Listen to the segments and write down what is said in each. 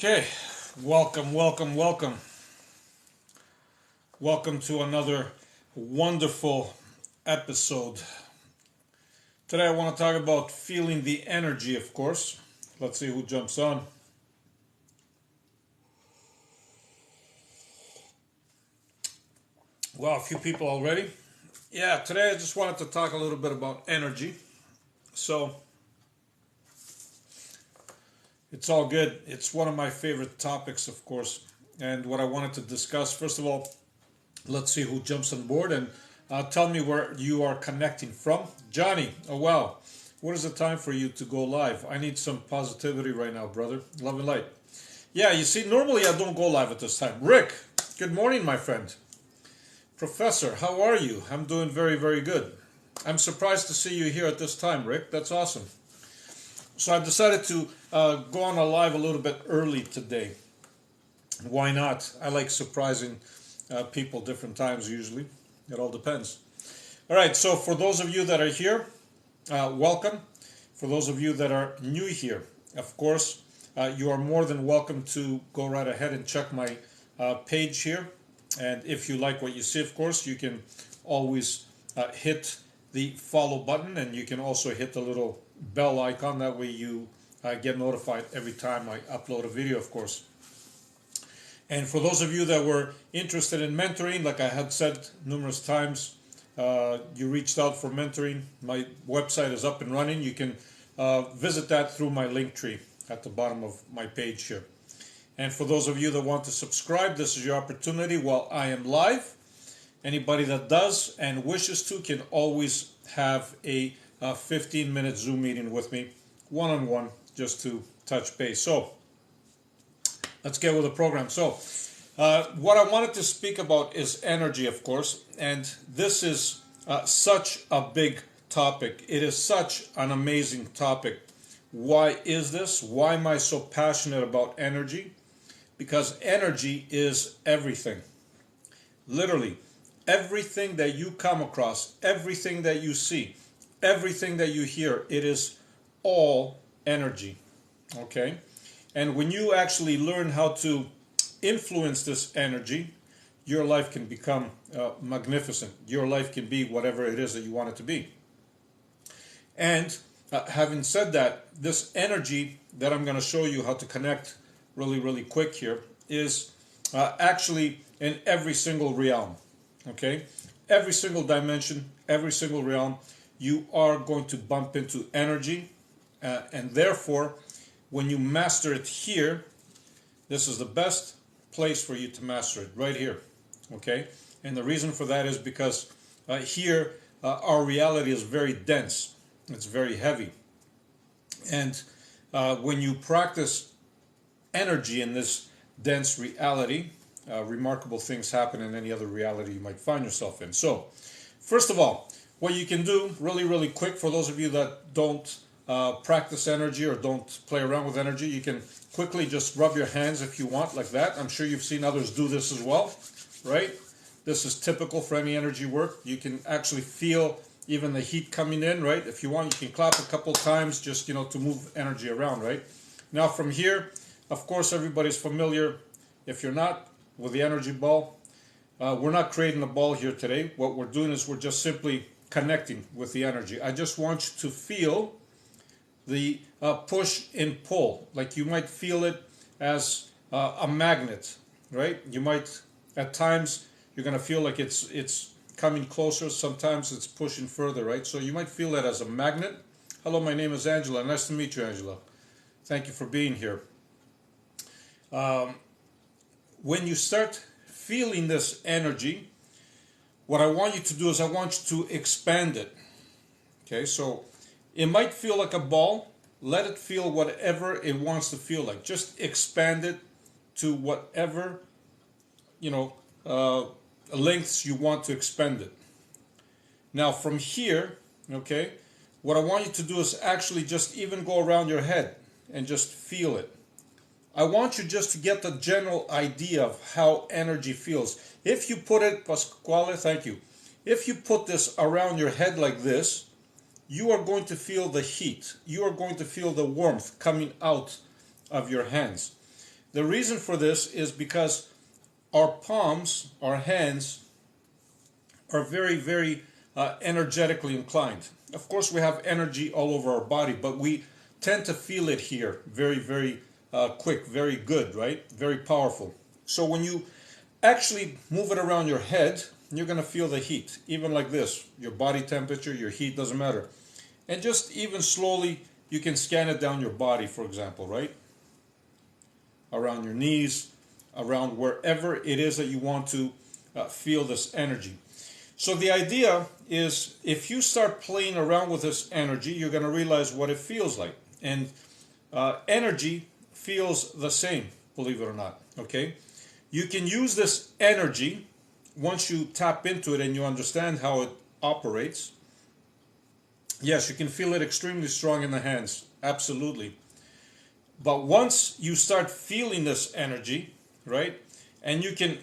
Okay, welcome. Welcome to another wonderful episode. Today I want to talk about feeling the energy, of course. Let's see who jumps on. Well, a few people already. Yeah, today I just wanted to talk a little bit about energy. So, it's all good. It's one of my favorite topics, of course. And what I wanted to discuss, first of all, let's see who jumps on board and tell me where you are connecting from. Johnny, oh wow. What is the time for you to go live? I need some positivity right now, brother. Love and light. Yeah, you see, normally I don't go live at this time. Rick, good morning, my friend. Professor, how are you? I'm doing very, very good. I'm surprised to see you here at this time, Rick. That's awesome. So I decided to go on a live a little bit early today. Why not? I like surprising people different times usually. It all depends. All right, so for those of you that are here, welcome. For those of you that are new here, of course, you are more than welcome to go right ahead and check my page here. And if you like what you see, of course, you can always hit the follow button, and you can also hit the little bell icon. That way you get notified every time I upload a video, of course. And for those of you that were interested in mentoring, like I had said numerous times, you reached out for mentoring. My website is up and running. You can visit that through my link tree at the bottom of my page here. And for those of you that want to subscribe, this is your opportunity while I am live. Anybody that does and wishes to can always have a 15-minute Zoom meeting with me, one-on-one, just to touch base. So, let's get with the program. So, what I wanted to speak about is energy, of course, and this is such a big topic. It is such an amazing topic. Why is this? Why am I so passionate about energy? Because energy is everything. Literally, everything that you come across, everything that you see, everything that you hear, it is all energy. Okay? And when you actually learn how to influence this energy, your life can become magnificent. Your life can be whatever it is that you want it to be. And having said that, this energy that I'm going to show you how to connect really, really quick here is actually in every single realm. Okay? Every single dimension, every single realm, you are going to bump into energy, and therefore, when you master it here, this is the best place for you to master it, right here. Okay? And the reason for that is because here our reality is very dense. It's very heavy. And when you practice energy in this dense reality, remarkable things happen in any other reality you might find yourself in. So, first of all, what you can do really, really quick for those of you that don't practice energy or don't play around with energy, you can quickly just rub your hands if you want, like that. I'm sure you've seen others do this as well, right? This is typical for any energy work. You can actually feel even the heat coming in, right? If you want, you can clap a couple times just, to move energy around, right? Now from here, of course, everybody's familiar. If you're not, with the energy ball, we're not creating a ball here today. What we're doing is we're just simply connecting with the energy. I just want you to feel the push and pull. Like you might feel it as a magnet, right? You might, at times, you're going to feel like it's coming closer. Sometimes it's pushing further, right? So you might feel that as a magnet. Hello, my name is Angela. Nice to meet you, Angela. Thank you for being here. When you start feeling this energy, what I want you to do is I want you to expand it. Okay, so it might feel like a ball. Let it feel whatever it wants to feel like. Just expand it to whatever, lengths you want to expand it. Now from here, okay, what I want you to do is actually just even go around your head and just feel it. I want you just to get the general idea of how energy feels. If you put it, Pasquale, thank you. If you put this around your head like this, you are going to feel the heat. You are going to feel the warmth coming out of your hands. The reason for this is because our palms, our hands, are very, very energetically inclined. Of course, we have energy all over our body, but we tend to feel it here very, very quick, very good, right? Very powerful. So when you actually move it around your head, you're going to feel the heat, even like this. Your body temperature, your heat, doesn't matter. And just even slowly, you can scan it down your body, for example, right? Around your knees, around wherever it is that you want to feel this energy. So the idea is, if you start playing around with this energy, you're going to realize what it feels like. And energy feels the same, believe it or not, okay? You can use this energy once you tap into it and you understand how it operates. Yes, you can feel it extremely strong in the hands, absolutely. But once you start feeling this energy, right, and you can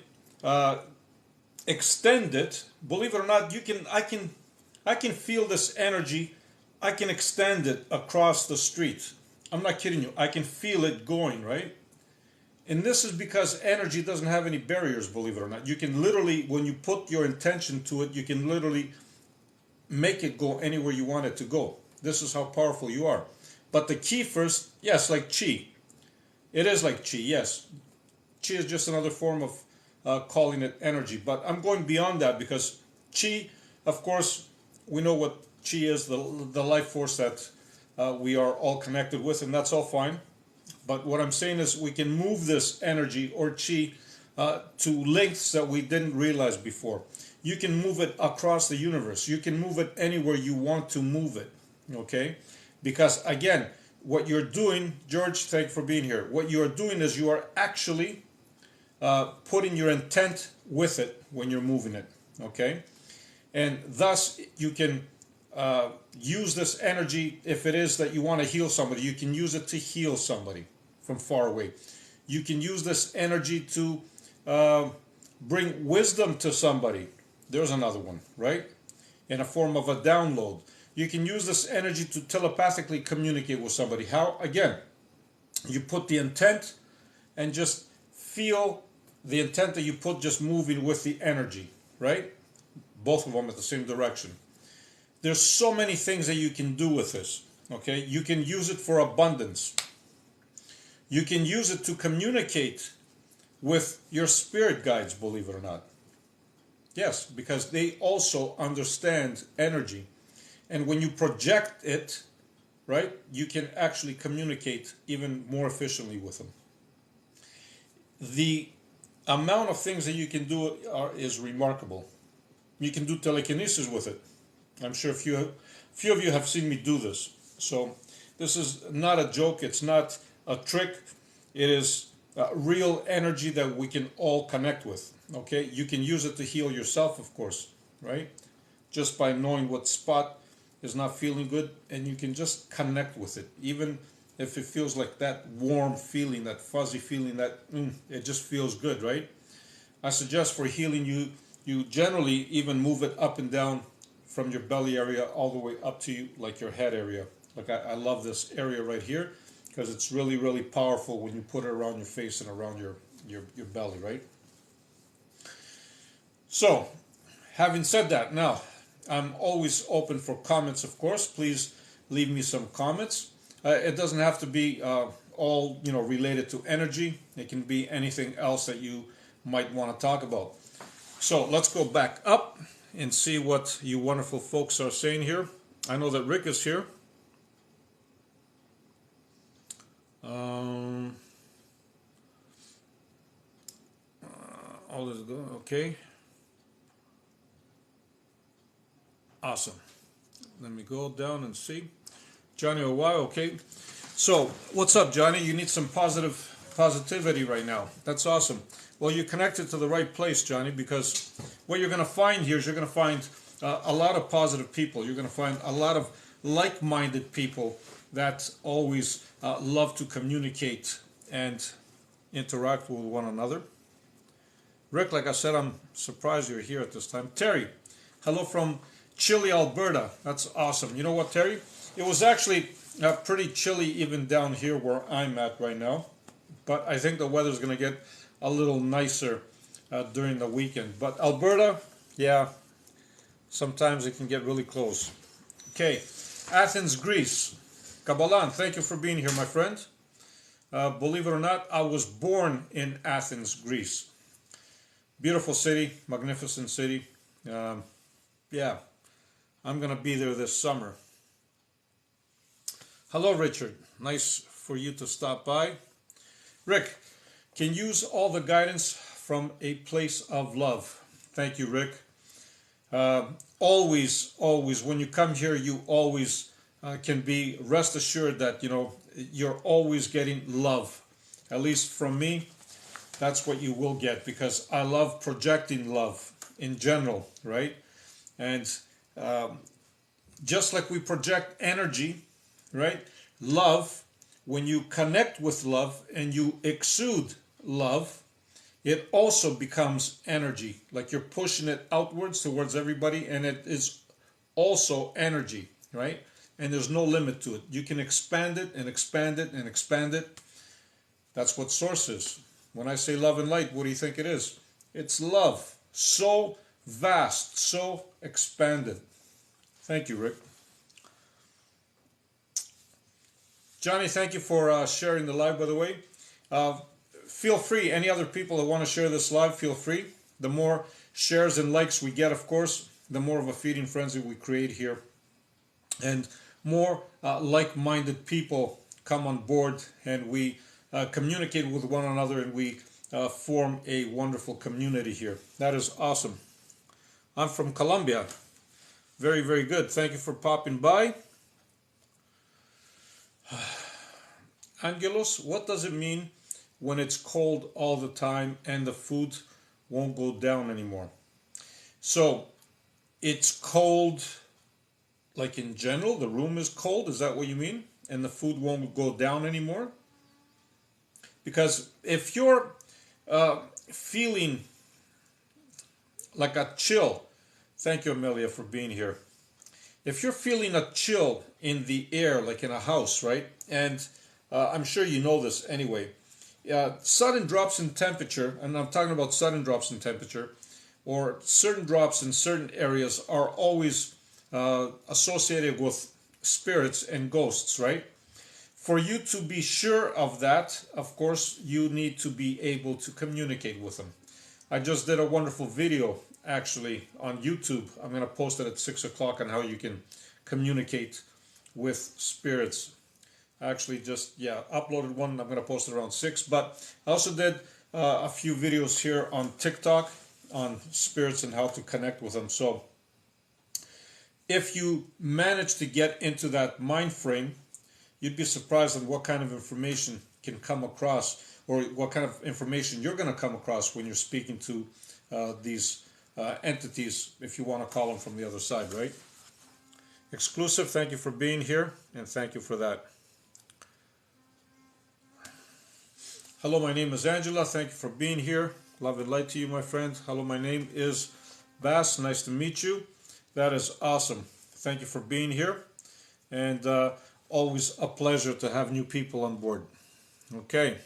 extend it, believe it or not, I can feel this energy. I can extend it across the street. I'm not kidding you. I can feel it going, right? And this is because energy doesn't have any barriers, believe it or not. You can literally, when you put your intention to it, you can literally make it go anywhere you want it to go. This is how powerful you are. But the key first, yes, like chi. It is like chi, yes. Chi is just another form of calling it energy. But I'm going beyond that because chi, of course, we know what chi is, the life force that we are all connected with, and that's all fine. But what I'm saying is we can move this energy or chi to lengths that we didn't realize before. You can move it across the universe. You can move it anywhere you want to move it, okay? Because again, what you're doing, George, thank you for being here. What you are doing is you are actually putting your intent with it when you're moving it, okay? And thus you can use this energy. If it is that you want to heal somebody, you can use it to heal somebody from far away. You can use this energy to bring wisdom to somebody. There's another one, right? In a form of a download. You can use this energy to telepathically communicate with somebody. How? Again, you put the intent and just feel the intent that you put just moving with the energy, right? Both of them at the same direction. There's so many things that you can do with this, okay? You can use it for abundance. You can use it to communicate with your spirit guides, believe it or not. Yes, because they also understand energy. And when you project it, right, you can actually communicate even more efficiently with them. The amount of things that you can do is remarkable. You can do telekinesis with it. I'm sure a few of you have seen me do this. So this is not a joke. It's not a trick. It is real energy that we can all connect with. Okay, you can use it to heal yourself, of course, right? Just by knowing what spot is not feeling good, and you can just connect with it, even if it feels like that warm feeling, that fuzzy feeling, that it just feels good, right? I suggest for healing you generally even move it up and down from your belly area all the way up to like your head area. Like I love this area right here because it's really, really powerful when you put it around your face and around your belly, right? So, having said that, now I'm always open for comments, of course. Please leave me some comments. It doesn't have to be all related to energy. It can be anything else that you might want to talk about. So let's go back up and see what you wonderful folks are saying here. I know that Rick is here. All is good. Okay. Awesome. Let me go down and see. Johnny Owai, okay. So, what's up, Johnny? You need some positivity right now. That's awesome. Well, you're connected to the right place, Johnny, because what you're going to find here is you're going to find a lot of positive people. You're going to find a lot of like-minded people that always love to communicate and interact with one another. Rick, like I said, I'm surprised you're here at this time. Terry, hello from Chile, Alberta. That's awesome. You know what, Terry? It was actually pretty chilly even down here where I'm at right now. but I think the weather's going to get a little nicer during the weekend. But Alberta, yeah, sometimes it can get really close. Okay, Athens, Greece. Kabalan, thank you for being here, my friend. Believe it or not, I was born in Athens, Greece. Beautiful city, magnificent city. Yeah, I'm going to be there this summer. Hello, Richard. Nice for you to stop by. Rick, can use all the guidance from a place of love. Thank you, Rick. Always, when you come here, you always can be rest assured that, you're always getting love. At least from me, that's what you will get, because I love projecting love in general, right? And just like we project energy, right? Love, when you connect with love and you exude love, it also becomes energy. Like you're pushing it outwards towards everybody, and it is also energy, right? And there's no limit to it. You can expand it and expand it and expand it. That's what Source is. When I say love and light, what do you think it is? It's love. So vast, so expanded. Thank you, Rick. Johnny, thank you for sharing the live, by the way. Feel free, any other people that want to share this live, feel free. The more shares and likes we get, of course, the more of a feeding frenzy we create here. And more like-minded people come on board, and we communicate with one another, and we form a wonderful community here. That is awesome. I'm from Colombia. Very, very good. Thank you for popping by. Angelos, what does it mean when it's cold all the time and the food won't go down anymore? So, it's cold, like in general, the room is cold, is that what you mean? And the food won't go down anymore? Because if you're feeling like a chill, thank you, Amelia, for being here. If you're feeling a chill in the air, like in a house, right? And I'm sure you know this anyway. Sudden drops in temperature, and I'm talking about sudden drops in temperature, or certain drops in certain areas are always associated with spirits and ghosts, right? For you to be sure of that, of course, you need to be able to communicate with them. I just did a wonderful video, actually, on YouTube. I'm going to post it at 6 o'clock on how you can communicate with spirits. I actually just, uploaded one. I'm going to post it around 6. But I also did a few videos here on TikTok on spirits and how to connect with them. So if you manage to get into that mind frame, you'd be surprised at what kind of information can come across, or what kind of information you're going to come across when you're speaking to these entities, if you want to call them, from the other side, right? Exclusive, thank you for being here, and thank you for that. Hello, my name is Angela. Thank you for being here. Love and light to you, my friend. Hello, my name is Bass. Nice to meet you. That is awesome. Thank you for being here. And always a pleasure to have new people on board. Okay.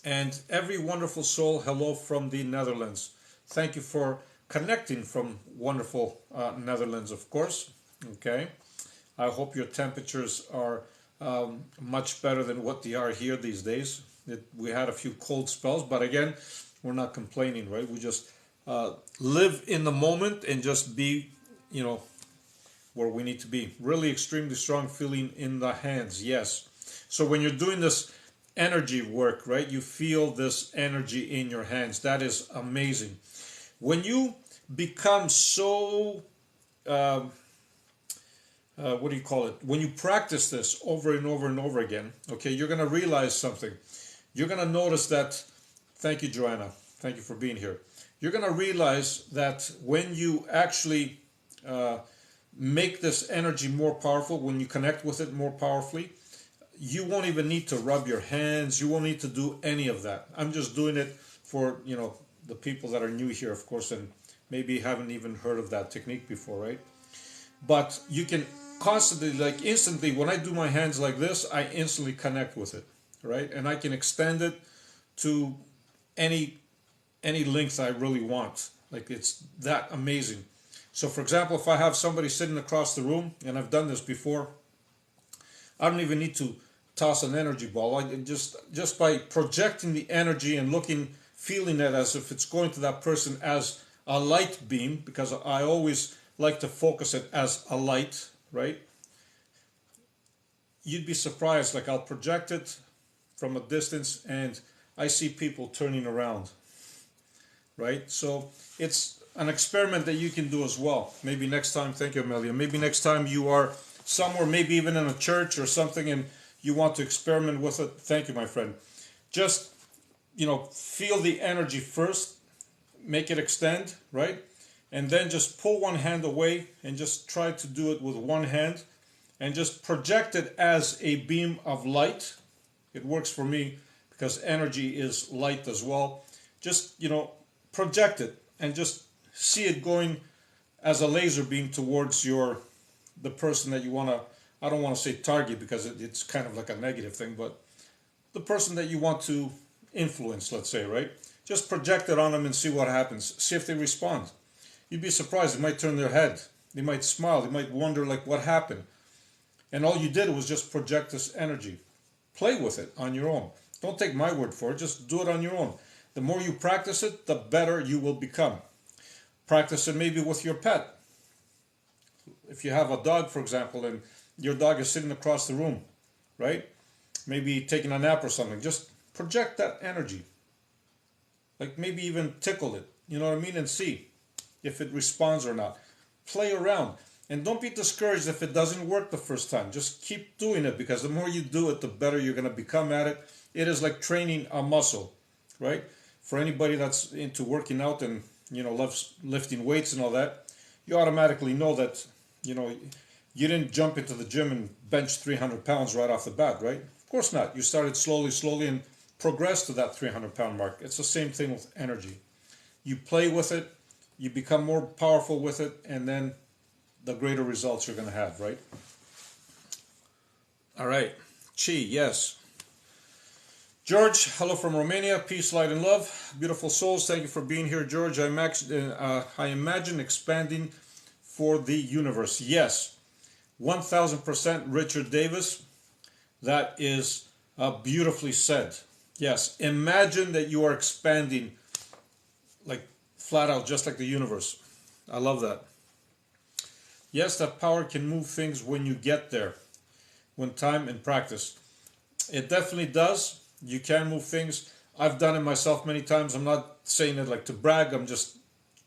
And every wonderful soul, hello from the Netherlands. Thank you for connecting from wonderful Netherlands, of course. Okay. I hope your temperatures are much better than what they are here these days. We had a few cold spells, but again, we're not complaining, right? We just live in the moment and just be, where we need to be. Really extremely strong feeling in the hands, yes. So when you're doing this energy work, right, you feel this energy in your hands. That is amazing. When you become so, what do you call it? When you practice this over and over and over again, okay, you're going to realize something. You're going to notice that, thank you, Joanna. Thank you for being here. You're going to realize that when you actually make this energy more powerful, when you connect with it more powerfully, you won't even need to rub your hands. You won't need to do any of that. I'm just doing it for, the people that are new here, of course, and maybe haven't even heard of that technique before, right? But you can constantly, like instantly, when I do my hands like this, I instantly connect with it, right? And I can extend it to any length I really want. Like it's that amazing. So for example, if I have somebody sitting across the room, and I've done this before, I don't even need to toss an energy ball. I just by projecting the energy and feeling it as if it's going to that person as a light beam, because I always like to focus it as a light, right? You'd be surprised. Like I'll project it from a distance, and I see people turning around, right? So it's an experiment that you can do as well. Maybe next time, thank you, Amelia. Maybe next time you are somewhere, maybe even in a church or something, and you want to experiment with it. Thank you, my friend. Just, feel the energy first, make it extend, right? And then just pull one hand away and just try to do it with one hand and just project it as a beam of light. It works for me because energy is light as well. Just, project it and just see it going as a laser beam towards the person that you want to, I don't want to say target because it's kind of like a negative thing, but the person that you want to influence, let's say, right? Just project it on them and see what happens. See if they respond. You'd be surprised. They might turn their head. They might smile. They might wonder like what happened. And all you did was just project this energy. Play with it on your own. Don't take my word for it. Just do it on your own. The more you practice it, the better you will become. Practice it maybe with your pet. If you have a dog, for example, and your dog is sitting across the room, right? Maybe taking a nap or something. Just project that energy. Like maybe even tickle it, you know what I mean? And see if it responds or not. Play around. And don't be discouraged if it doesn't work the first time. Just keep doing it, because the more you do it, the better you're going to become at it. It is like training a muscle, right? For anybody that's into working out and, loves lifting weights and all that, you automatically know that, you didn't jump into the gym and bench 300 pounds right off the bat, right? Of course not. You started slowly, and progressed to that 300-pound mark. It's the same thing with energy. You play with it, you become more powerful with it, and then the greater results you're going to have, right? All right. Chi, yes. George, hello from Romania. Peace, light, and love. Beautiful souls, thank you for being here, George. I imagine expanding for the universe. Yes, 1000% Richard Davis. That is beautifully said. Yes, imagine that you are expanding like flat out, just like the universe. I love that. Yes, that power can move things when you get there, when time and practice. It definitely does. You can move things. I've done it myself many times. I'm not saying it like to brag. I'm just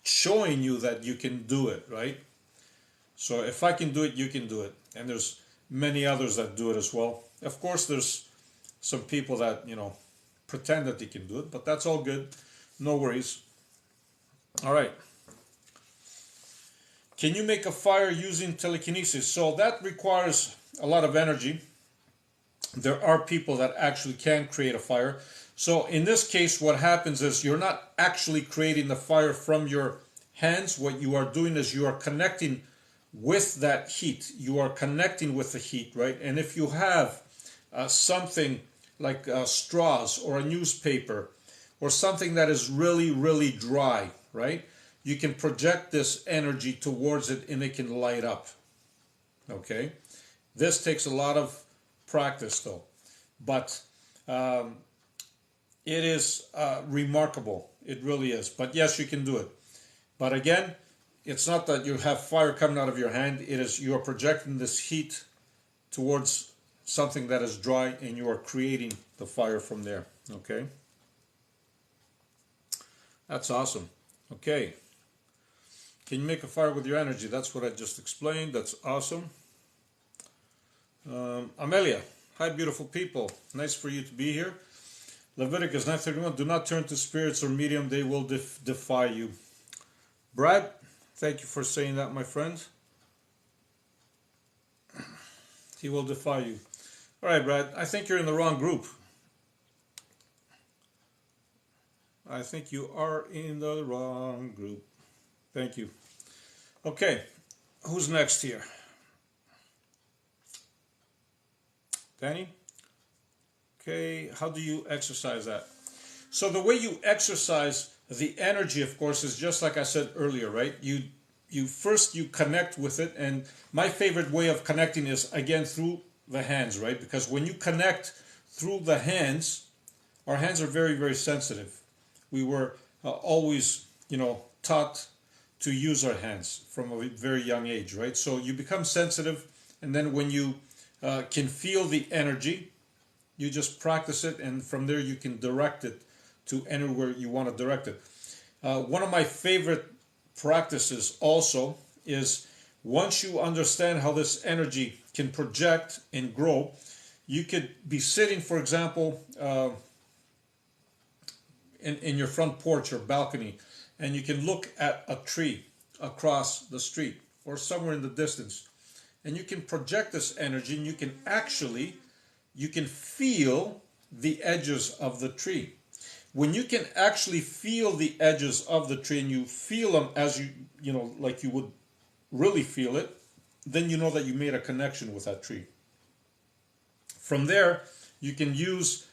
showing you that you can do it, right? So if I can do it, you can do it. And there's many others that do it as well. Of course, there's some people that, pretend that they can do it, but that's all good. No worries. All right. Can you make a fire using telekinesis? So that requires a lot of energy. There are people that actually can create a fire. So in this case, what happens is you're not actually creating the fire from your hands. What you are doing is you are connecting with that heat. You are connecting with the heat, right? And if you have something like straws or a newspaper or something that is really, really dry, right? You can project this energy towards it and it can light up, okay? This takes a lot of practice though, but it is remarkable. It really is. But yes, you can do it. But again, it's not that you have fire coming out of your hand. It is you are projecting this heat towards something that is dry and you are creating the fire from there, okay? That's awesome. Okay. Can you make a fire with your energy? That's what I just explained. That's awesome. Amelia, hi beautiful people. Nice for you to be here. Leviticus 9:31, do not turn to spirits or medium, they will defy you. Brad, thank you for saying that, my friend. He will defy you. All right, Brad, I think you're in the wrong group. I think you are in the wrong group. Thank you. Okay, who's next here? Danny? Okay, how do you exercise that? So the way you exercise the energy, of course, is just like I said earlier, right? You first you connect with it, and my favorite way of connecting is again through the hands, right? Because when you connect through the hands, our hands are very, very sensitive. We were always, taught to use our hands from a very young age, right? So you become sensitive, and then when you can feel the energy, you just practice it, and from there you can direct it to anywhere you want to direct it. One of my favorite practices also is once you understand how this energy can project and grow, you could be sitting, for example, in your front porch or balcony, and you can look at a tree across the street or somewhere in the distance, and you can project this energy, and you can feel the edges of the tree. When you can actually feel the edges of the tree and you feel them as like you would really feel it, then you know that you made a connection with that tree. From there, you can use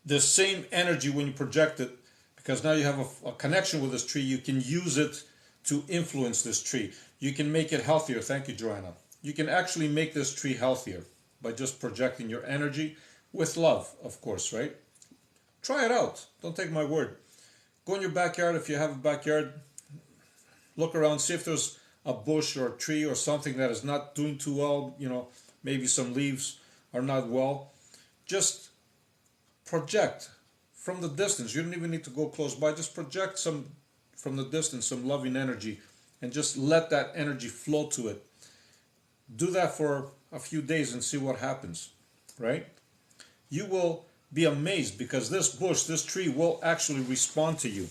the same energy when you project it, because now you have a connection with this tree. You can use it to influence this tree. You can make it healthier. Thank you, Joanna. You can actually make this tree healthier by just projecting your energy with love, of course, right? Try it out. Don't take my word. Go in your backyard if you have a backyard. Look around, see if there's a bush or a tree or something that is not doing too well. Maybe some leaves are not well. Just project from the distance. You don't even need to go close by. Just project some from the distance, some loving energy, and just let that energy flow to it. Do that for a few days and see what happens, right? You will be amazed, because this bush, this tree will actually respond to you.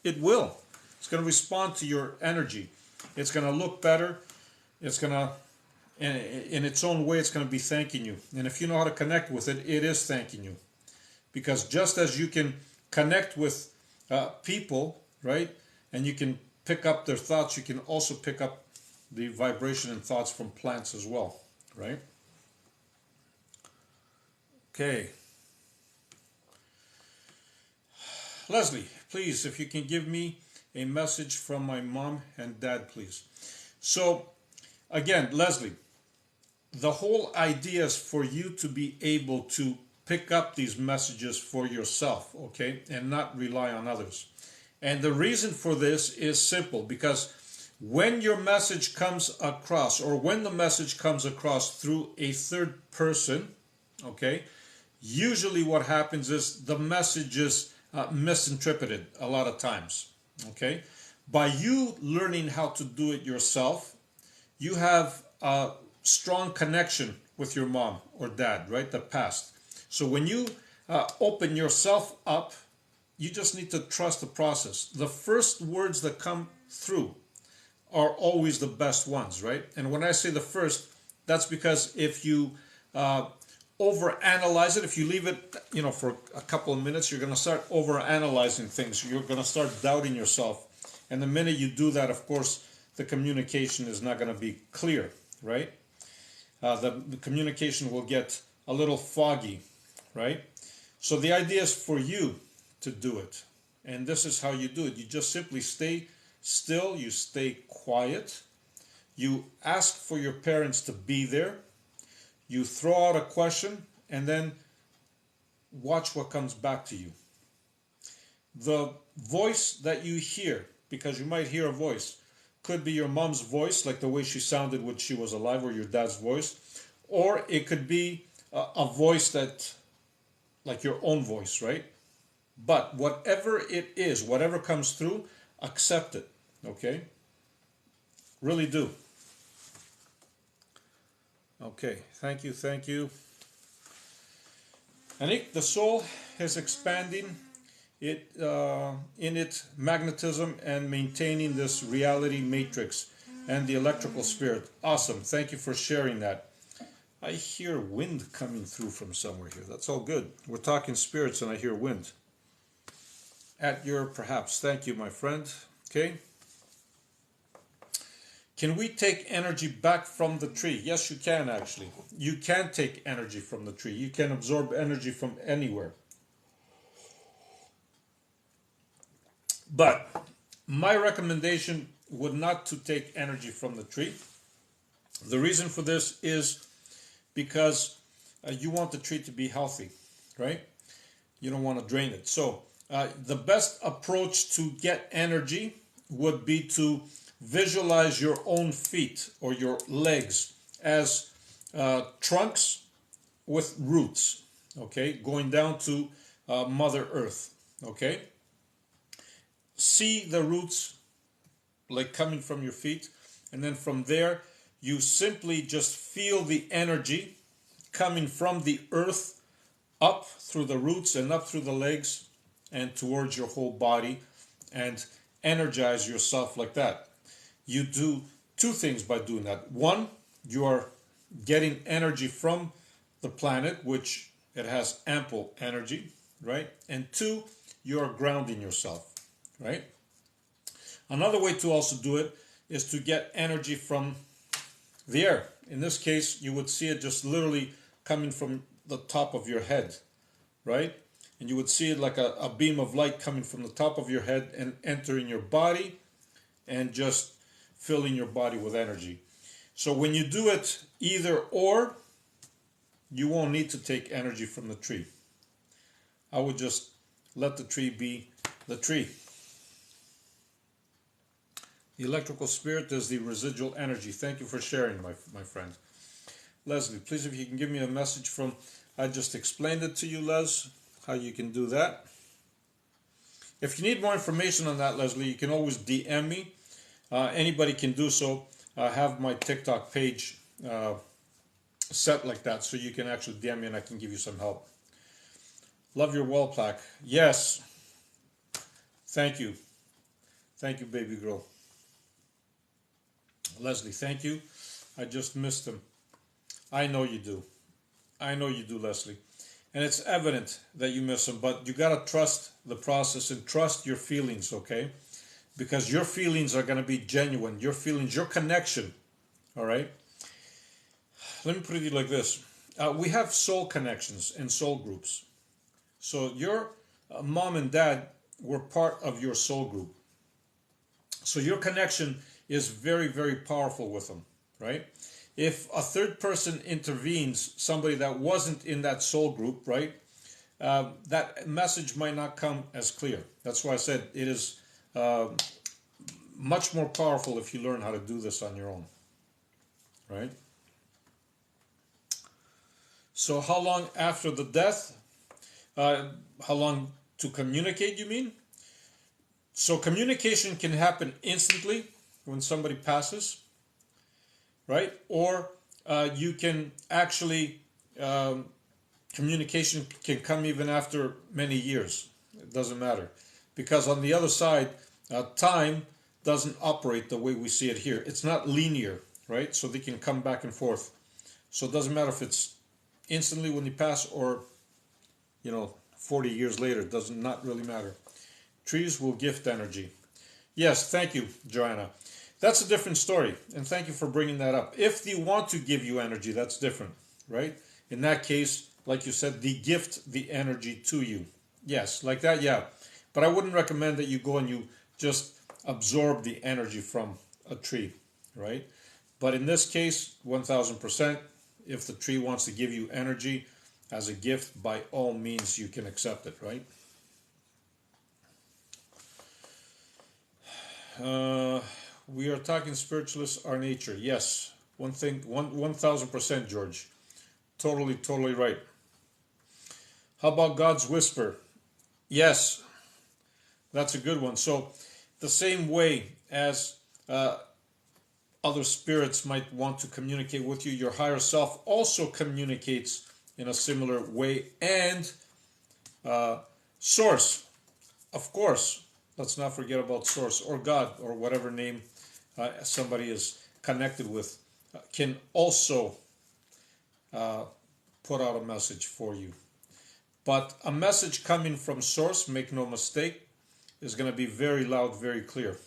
It will. It's going to respond to your energy. It's going to look better. It's going to, in its own way, it's going to be thanking you. And if you know how to connect with it, it is thanking you. Because just as you can connect with people, right, and you can pick up their thoughts, you can also pick up the vibration and thoughts from plants as well, right? Okay. Leslie, please, if you can give me a message from my mom and dad, please. So, again, Leslie, the whole idea is for you to be able to pick up these messages for yourself, okay, and not rely on others. And the reason for this is simple, because when your message comes across, or when the message comes across through a third person, okay, usually what happens is the message is misinterpreted a lot of times, okay? By you learning how to do it yourself, you have a strong connection with your mom or dad, right? The past. So when you open yourself up, you just need to trust the process. The first words that come through are always the best ones, right? And when I say the first, that's because if you overanalyze it, if you leave it, for a couple of minutes, you're going to start overanalyzing things. You're going to start doubting yourself. And the minute you do that, of course, the communication is not going to be clear, right? The communication will get a little foggy, right? So the idea is for you to do it. And this is how you do it. You just simply stay still, you stay quiet, you ask for your parents to be there, you throw out a question, and then watch what comes back to you. The voice that you hear, because you might hear a voice, could be your mom's voice, like the way she sounded when she was alive, or your dad's voice, or it could be a voice that, like your own voice, right? But whatever it is, whatever comes through, accept it, okay? Really do. Okay, thank you, thank you. Anik, the soul is expanding it in its magnetism and maintaining this reality matrix and the electrical spirit. Awesome, thank you for sharing that. I hear wind coming through from somewhere here. That's all good. We're talking spirits and I hear wind. At your perhaps. Thank you, my friend. Okay. Can we take energy back from the tree? Yes, you can actually. You can take energy from the tree. You can absorb energy from anywhere. But my recommendation would not to take energy from the tree. The reason for this is because you want the tree to be healthy, right? You don't want to drain it. So the best approach to get energy would be to visualize your own feet or your legs as trunks with roots, okay, going down to Mother Earth, okay? See the roots like coming from your feet, and then from there you simply just feel the energy coming from the earth up through the roots and up through the legs and towards your whole body, and energize yourself like that. You do two things by doing that. One, you are getting energy from the planet, which it has ample energy, right? And two, you are grounding yourself, right? Another way to also do it is to get energy from the air. In this case, you would see it just literally coming from the top of your head, right? And you would see it like a beam of light coming from the top of your head and entering your body and just filling your body with energy. So when you do it either or, you won't need to take energy from the tree. I would just let the tree be the tree. The electrical spirit is the residual energy. Thank you for sharing, my friend. Leslie, please, if you can give me a message from, I just explained it to you, Les, how you can do that. If you need more information on that, Leslie, you can always DM me. Anybody can do so. I have my TikTok page set like that, so you can actually DM me and I can give you some help. Love your wall plaque. Yes. Thank you. Thank you, baby girl. Leslie, thank you. I just missed him. I know you do. I know you do, Leslie. And it's evident that you miss him, but you got to trust the process and trust your feelings, okay? Because your feelings are going to be genuine. Your feelings, your connection, all right? Let me put it like this. We have soul connections and soul groups. So your mom and dad were part of your soul group. So your connection is very, very powerful with them, right? If a third person intervenes, somebody that wasn't in that soul group, right, that message might not come as clear. That's why I said it is much more powerful if you learn how to do this on your own, right? So how long after the death? How long to communicate, you mean? So communication can happen instantly when somebody passes, right? Or you can actually, communication can come even after many years. It doesn't matter. Because on the other side, time doesn't operate the way we see it here. It's not linear, right? So they can come back and forth. So it doesn't matter if it's instantly when you pass or, 40 years later. It does not really matter. Trees will gift energy. Yes, thank you, Joanna. That's a different story, and thank you for bringing that up. If they want to give you energy, that's different, right? In that case, like you said, they gift the energy to you. Yes, like that, yeah. But I wouldn't recommend that you go and you just absorb the energy from a tree, right? But in this case, 1000%, if the tree wants to give you energy as a gift, by all means, you can accept it, right? We are talking spiritualists, our nature. Yes, 1000%, George. Totally right. How about God's whisper? Yes, that's a good one. So, the same way as other spirits might want to communicate with you, your higher self also communicates in a similar way. And Source, of course. Let's not forget about Source or God or whatever name somebody is connected with, can also put out a message for you. But a message coming from Source, make no mistake, is going to be very loud, very clear.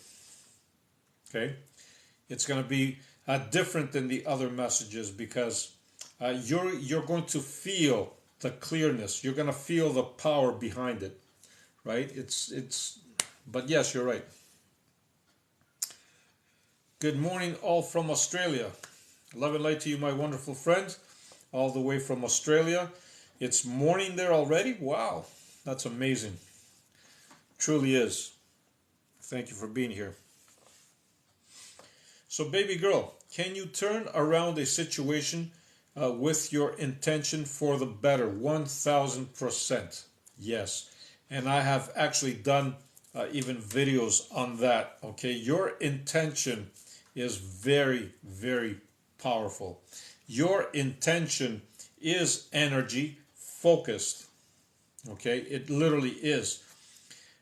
Okay? It's going to be different than the other messages because you're going to feel the clearness. You're going to feel the power behind it, right? But yes, you're right. Good morning, all from Australia. Love and light to you, my wonderful friend, all the way from Australia. It's morning there already. Wow, that's amazing. Truly is. Thank you for being here. So, baby girl, can you turn around a situation with your intention for the better? 1000%. Yes. And I have actually done even videos on that. Okay. Your intention is very, very powerful. Your intention is energy focused. Okay. It literally is.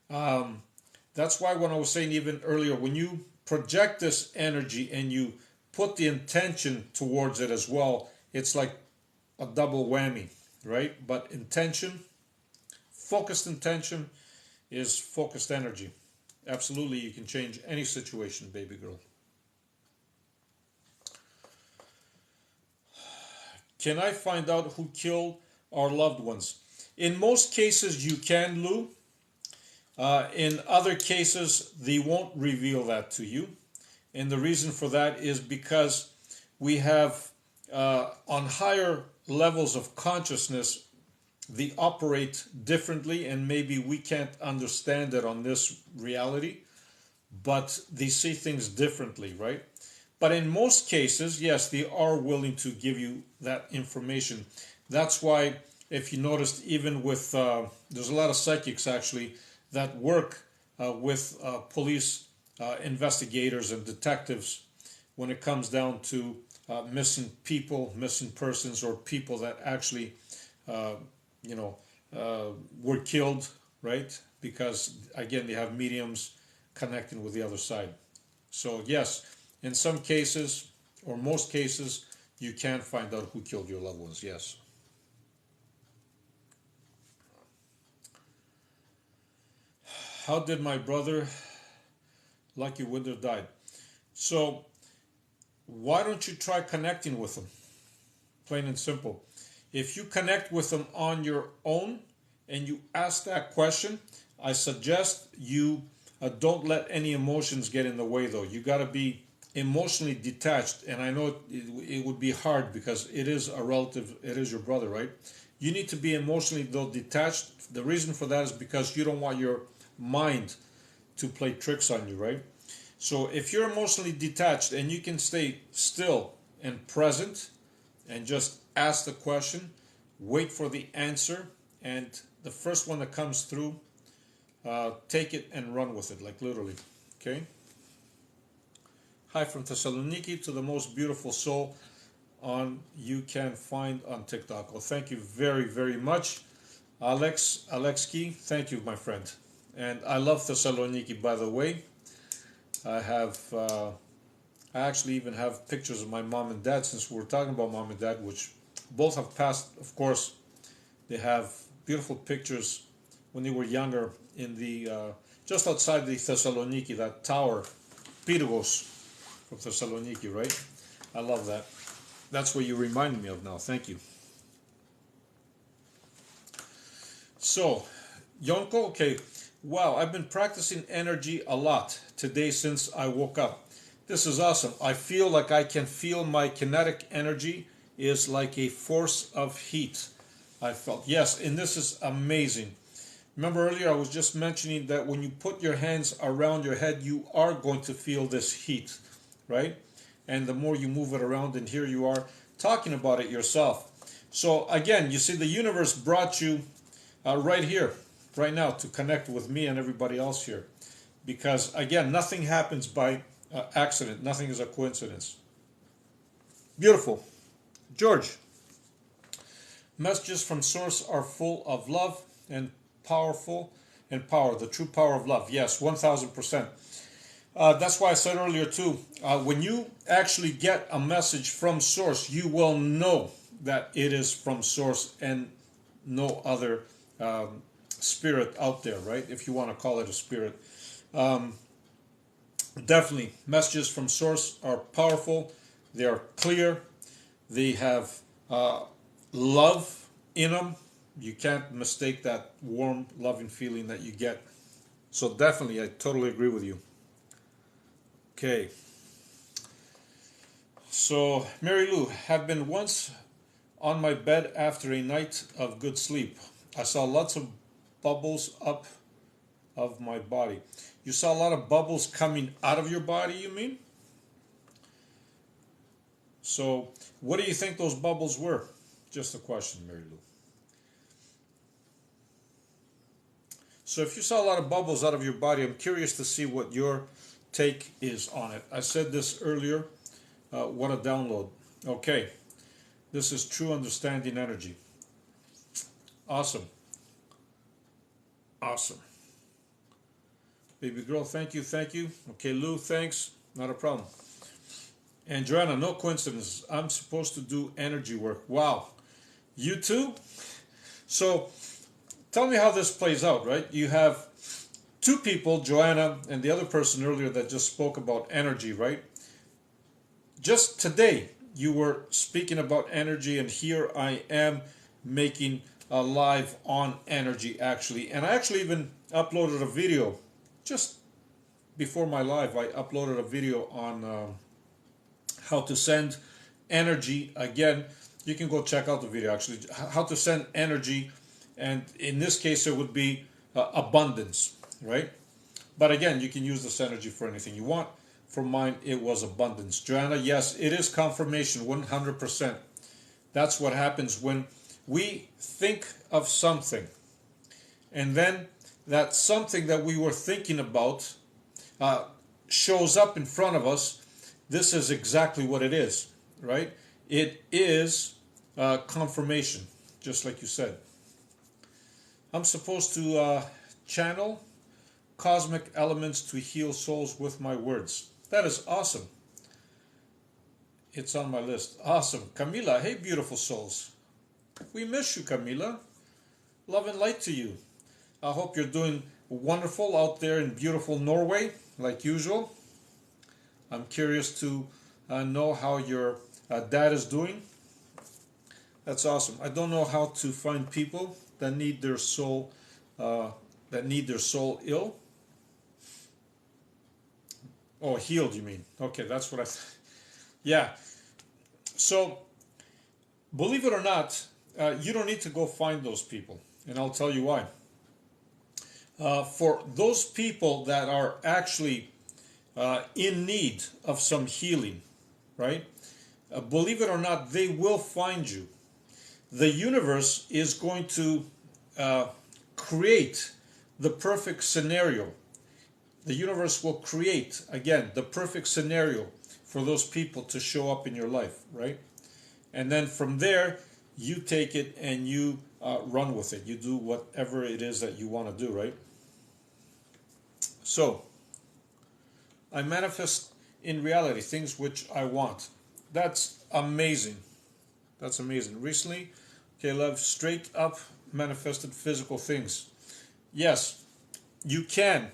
That's why when I was saying even earlier, when you project this energy and you put the intention towards it as well, it's like a double whammy, right? But intention, focused intention is focused energy. Absolutely, you can change any situation, baby girl. Can I find out who killed our loved ones? In most cases, you can, Lou. In other cases, they won't reveal that to you. And the reason for that is because we have, on higher levels of consciousness, they operate differently, and maybe we can't understand it on this reality, but they see things differently, right? But in most cases, yes, they are willing to give you that information. That's why, if you noticed, even with, there's a lot of psychics actually that work with police investigators and detectives when it comes down to missing people, missing persons, or people that actually, uh, were killed, right? Because again, they have mediums connecting with the other side. So yes, in some cases, or most cases, you can find out who killed your loved ones. Yes. How did my brother Lucky Winder die? So why don't you try connecting with him? Plain and simple. If you connect with him on your own and you ask that question, I suggest you don't let any emotions get in the way, though. You got to be emotionally detached. And I know it would be hard because it is a relative, it is your brother, right? You need to be emotionally, though, detached. The reason for that is because you don't want your mind to play tricks on you, right? So if you're emotionally detached and you can stay still and present and just ask the question, wait for the answer, and the first one that comes through, take it and run with it, like literally. Okay? Hi from Thessaloniki to the most beautiful soul on you can find on TikTok. Well, thank you very, very much. Alexki, thank you, my friend. And I love Thessaloniki, by the way. I actually even have pictures of my mom and dad, since we're talking about mom and dad, which both have passed, of course. They have beautiful pictures when they were younger in the, just outside the Thessaloniki, that tower, Pyrgos from Thessaloniki, right? I love that. That's what you reminded me of now. Thank you. So, Yonko, okay. Wow, I've been practicing energy a lot today since I woke up. This is awesome. I feel like I can feel my kinetic energy is like a force of heat. I felt, yes, and this is amazing. Remember earlier I was just mentioning that when you put your hands around your head, you are going to feel this heat, right? And the more you move it around, and here you are talking about it yourself. So again, you see, the universe brought you right here, right now, to connect with me and everybody else here. Because again, nothing happens by accident. Nothing is a coincidence. Beautiful. George, messages from Source are full of love and powerful and power, the true power of love. Yes, 1000%. That's why I said earlier too, when you actually get a message from Source, you will know that it is from Source and no other spirit out there, right? If you want to call it a spirit. Definitely, messages from source are powerful. They are clear. They have uh, love in them. You can't mistake that warm, loving feeling that you get. So definitely, I totally agree with you. Okay. So, Mary Lou, have been once on my bed after a night of good sleep. I saw lots of bubbles up of my body. You saw a lot of bubbles coming out of your body, you mean? So, what do you think those bubbles were? Just a question, Mary Lou. So, if you saw a lot of bubbles out of your body, I'm curious to see what your take is on it. I said this earlier. What a download. Okay, this is true understanding energy. Awesome. Awesome. Baby girl, thank you, thank you. Okay, Lou, thanks. Not a problem. And Joanna, no coincidences. I'm supposed to do energy work. Wow. You too? So tell me how this plays out, right? You have two people, Joanna and the other person earlier that just spoke about energy, right? Just today, you were speaking about energy, and here I am making a live on energy, actually. And I actually even uploaded a video just before my live. I uploaded a video on how to send energy. Again, you can go check out the video, actually, how to send energy. And in this case, it would be abundance, right? But again, you can use this energy for anything you want. For mine, it was abundance. Joanna, yes, it is confirmation, 100%. That's what happens when we think of something, and then that something that we were thinking about shows up in front of us. This is exactly what it is, right? It is confirmation, just like you said. I'm supposed to channel cosmic elements to heal souls with my words. That is awesome. It's on my list. Awesome. Camila, hey, beautiful souls. We miss you, Camila. Love and light to you. I hope you're doing wonderful out there in beautiful Norway, like usual. I'm curious to know how your dad is doing. That's awesome. I don't know how to find people that need their soul ill. Oh, healed, you mean? Okay, that's what yeah. So, believe it or not, you don't need to go find those people, and I'll tell you why. For those people that are actually in need of some healing, right? Believe it or not, they will find you. The universe is going to create the perfect scenario. The universe will create, again, the perfect scenario for those people to show up in your life, right? And then from there, you take it and you run with it. You do whatever it is that you want to do, right? So, I manifest in reality things which I want. That's amazing. That's amazing. Recently, okay, I've straight up manifested physical things. Yes, you can.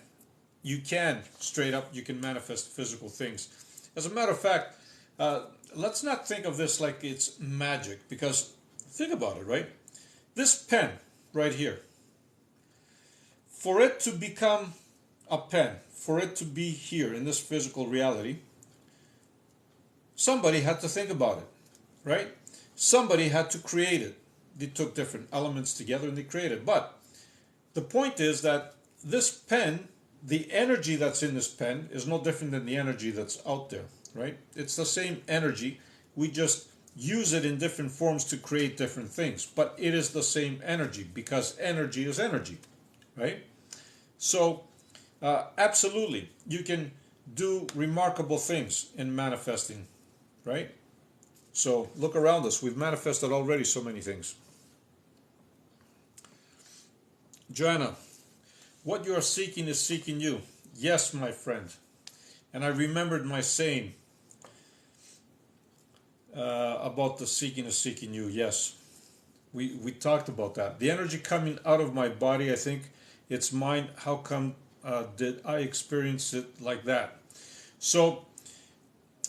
You can straight up, you can manifest physical things. As a matter of fact, let's not think of this like it's magic, because think about it, right? This pen right here, for it to become a pen, for it to be here in this physical reality, somebody had to think about it, right? Somebody had to create it. They took different elements together and they created it. But the point is that this pen, the energy that's in this pen is no different than the energy that's out there, right? It's the same energy. We just use it in different forms to create different things. But it is the same energy, because energy is energy, right? So, absolutely, you can do remarkable things in manifesting, right? So, look around us. We've manifested already so many things. Joanna, what you are seeking is seeking you. Yes, my friend. And I remembered my saying about the seeking is seeking you. Yes. We talked about that. The energy coming out of my body, I think it's mine. How come did I experience it like that? So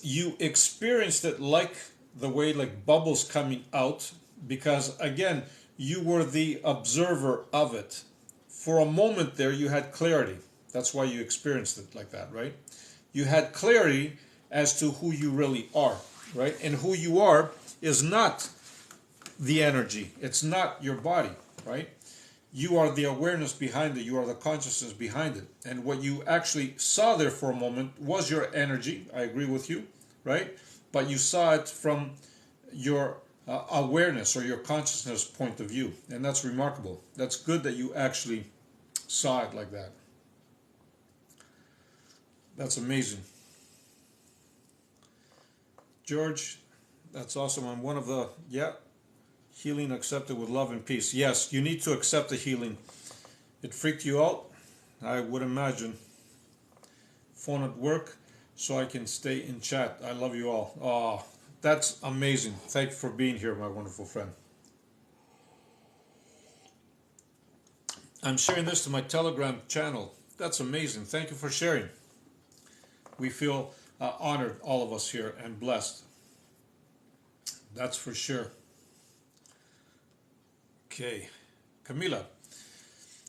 you experienced it like the way like bubbles coming out, because again, you were the observer of it. For a moment there, you had clarity. That's why you experienced it like that, right? You had clarity as to who you really are, right? And who you are is not the energy, it's not your body, right? You are the awareness behind it, you are the consciousness behind it. And what you actually saw there for a moment was your energy. I agree with you, right? But you saw it from your awareness or your consciousness point of view. And that's remarkable. That's good that you actually saw it like that. That's amazing. George, that's awesome. I'm one of the, yeah, healing accepted with love and peace. Yes, you need to accept the healing. It freaked you out, I would imagine. Phone at work so I can stay in chat. I love you all. Oh, that's amazing. Thank you for being here, my wonderful friend. I'm sharing this to my Telegram channel. That's amazing. Thank you for sharing. We feel honored, all of us here, and blessed. That's for sure. Okay, Camila.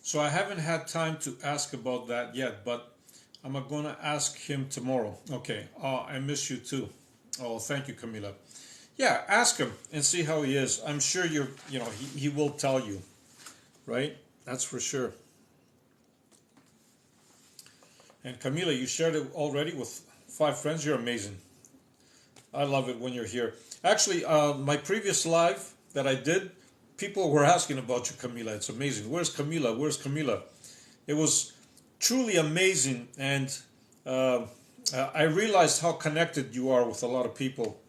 So I haven't had time to ask about that yet, but I'm going to ask him tomorrow. Okay. Oh, I miss you too. Oh, thank you, Camila. Yeah, ask him and see how he is. I'm sure he will tell you, right? That's for sure. And Camila, you shared it already with 5 friends. You're amazing. I love it when you're here. Actually, my previous live that I did, people were asking about you, Camila. It's amazing. Where's Camila? Where's Camila? It was truly amazing, and I realized how connected you are with a lot of people,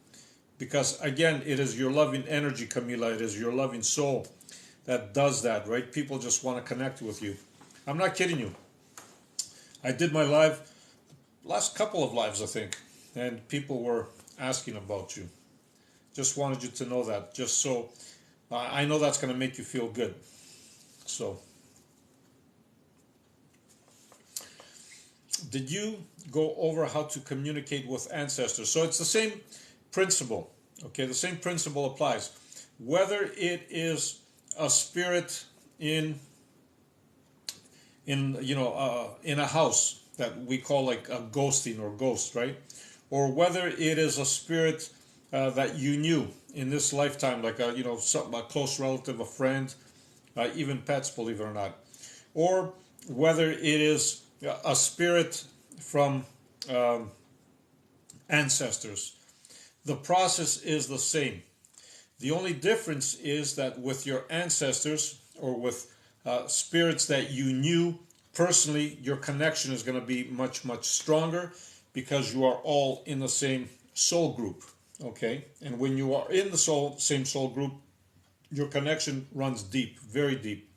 because again, it is your loving energy, Camila. It is your loving soul that does that, right? People just want to connect with you. I'm not kidding you. I did my live, last couple of lives, I think, and people were asking about you. Just wanted you to know that, just so I know that's going to make you feel good. So, did you go over how to communicate with ancestors? So it's the same principle. Okay, the same principle applies. Whether it is a spirit in in a house that we call like a ghosting or ghost, right? Or whether it is a spirit that you knew in this lifetime, like a close relative, a friend, even pets, believe it or not, or whether it is a spirit from um, ancestors. The process is the same. The only difference is that with your ancestors or with spirits that you knew personally, your connection is going to be much, much stronger because you are all in the same soul group. Okay? And when you are in the same soul group, your connection runs deep, very deep.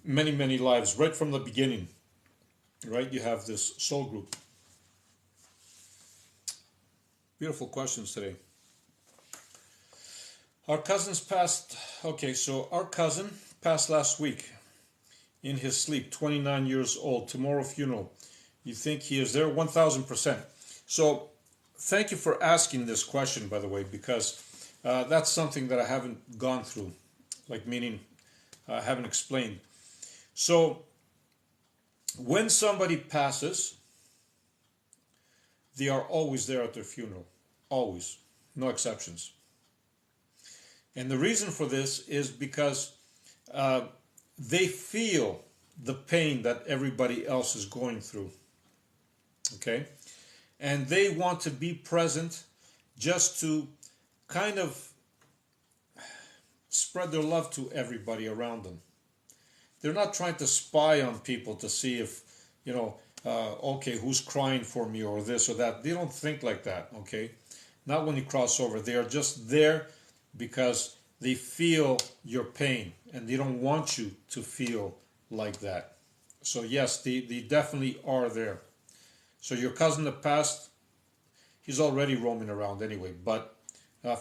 Many, many lives, right from the beginning. Right? You have this soul group. Beautiful questions today. Our cousins passed. Okay, so our cousin passed last week in his sleep, 29 years old. Tomorrow funeral. You think he is there? 1000%. So thank you for asking this question, by the way, because that's something that I haven't gone through, like meaning I haven't explained. So when somebody passes, they are always there at their funeral. Always. No exceptions. And the reason for this is because they feel the pain that everybody else is going through. Okay? And they want to be present just to kind of spread their love to everybody around them. They're not trying to spy on people to see if, okay, who's crying for me or this or that. They don't think like that, okay? Not when you cross over. They are just there because they feel your pain and they don't want you to feel like that. So yes, they definitely are there. So your cousin that passed, he's already roaming around anyway, but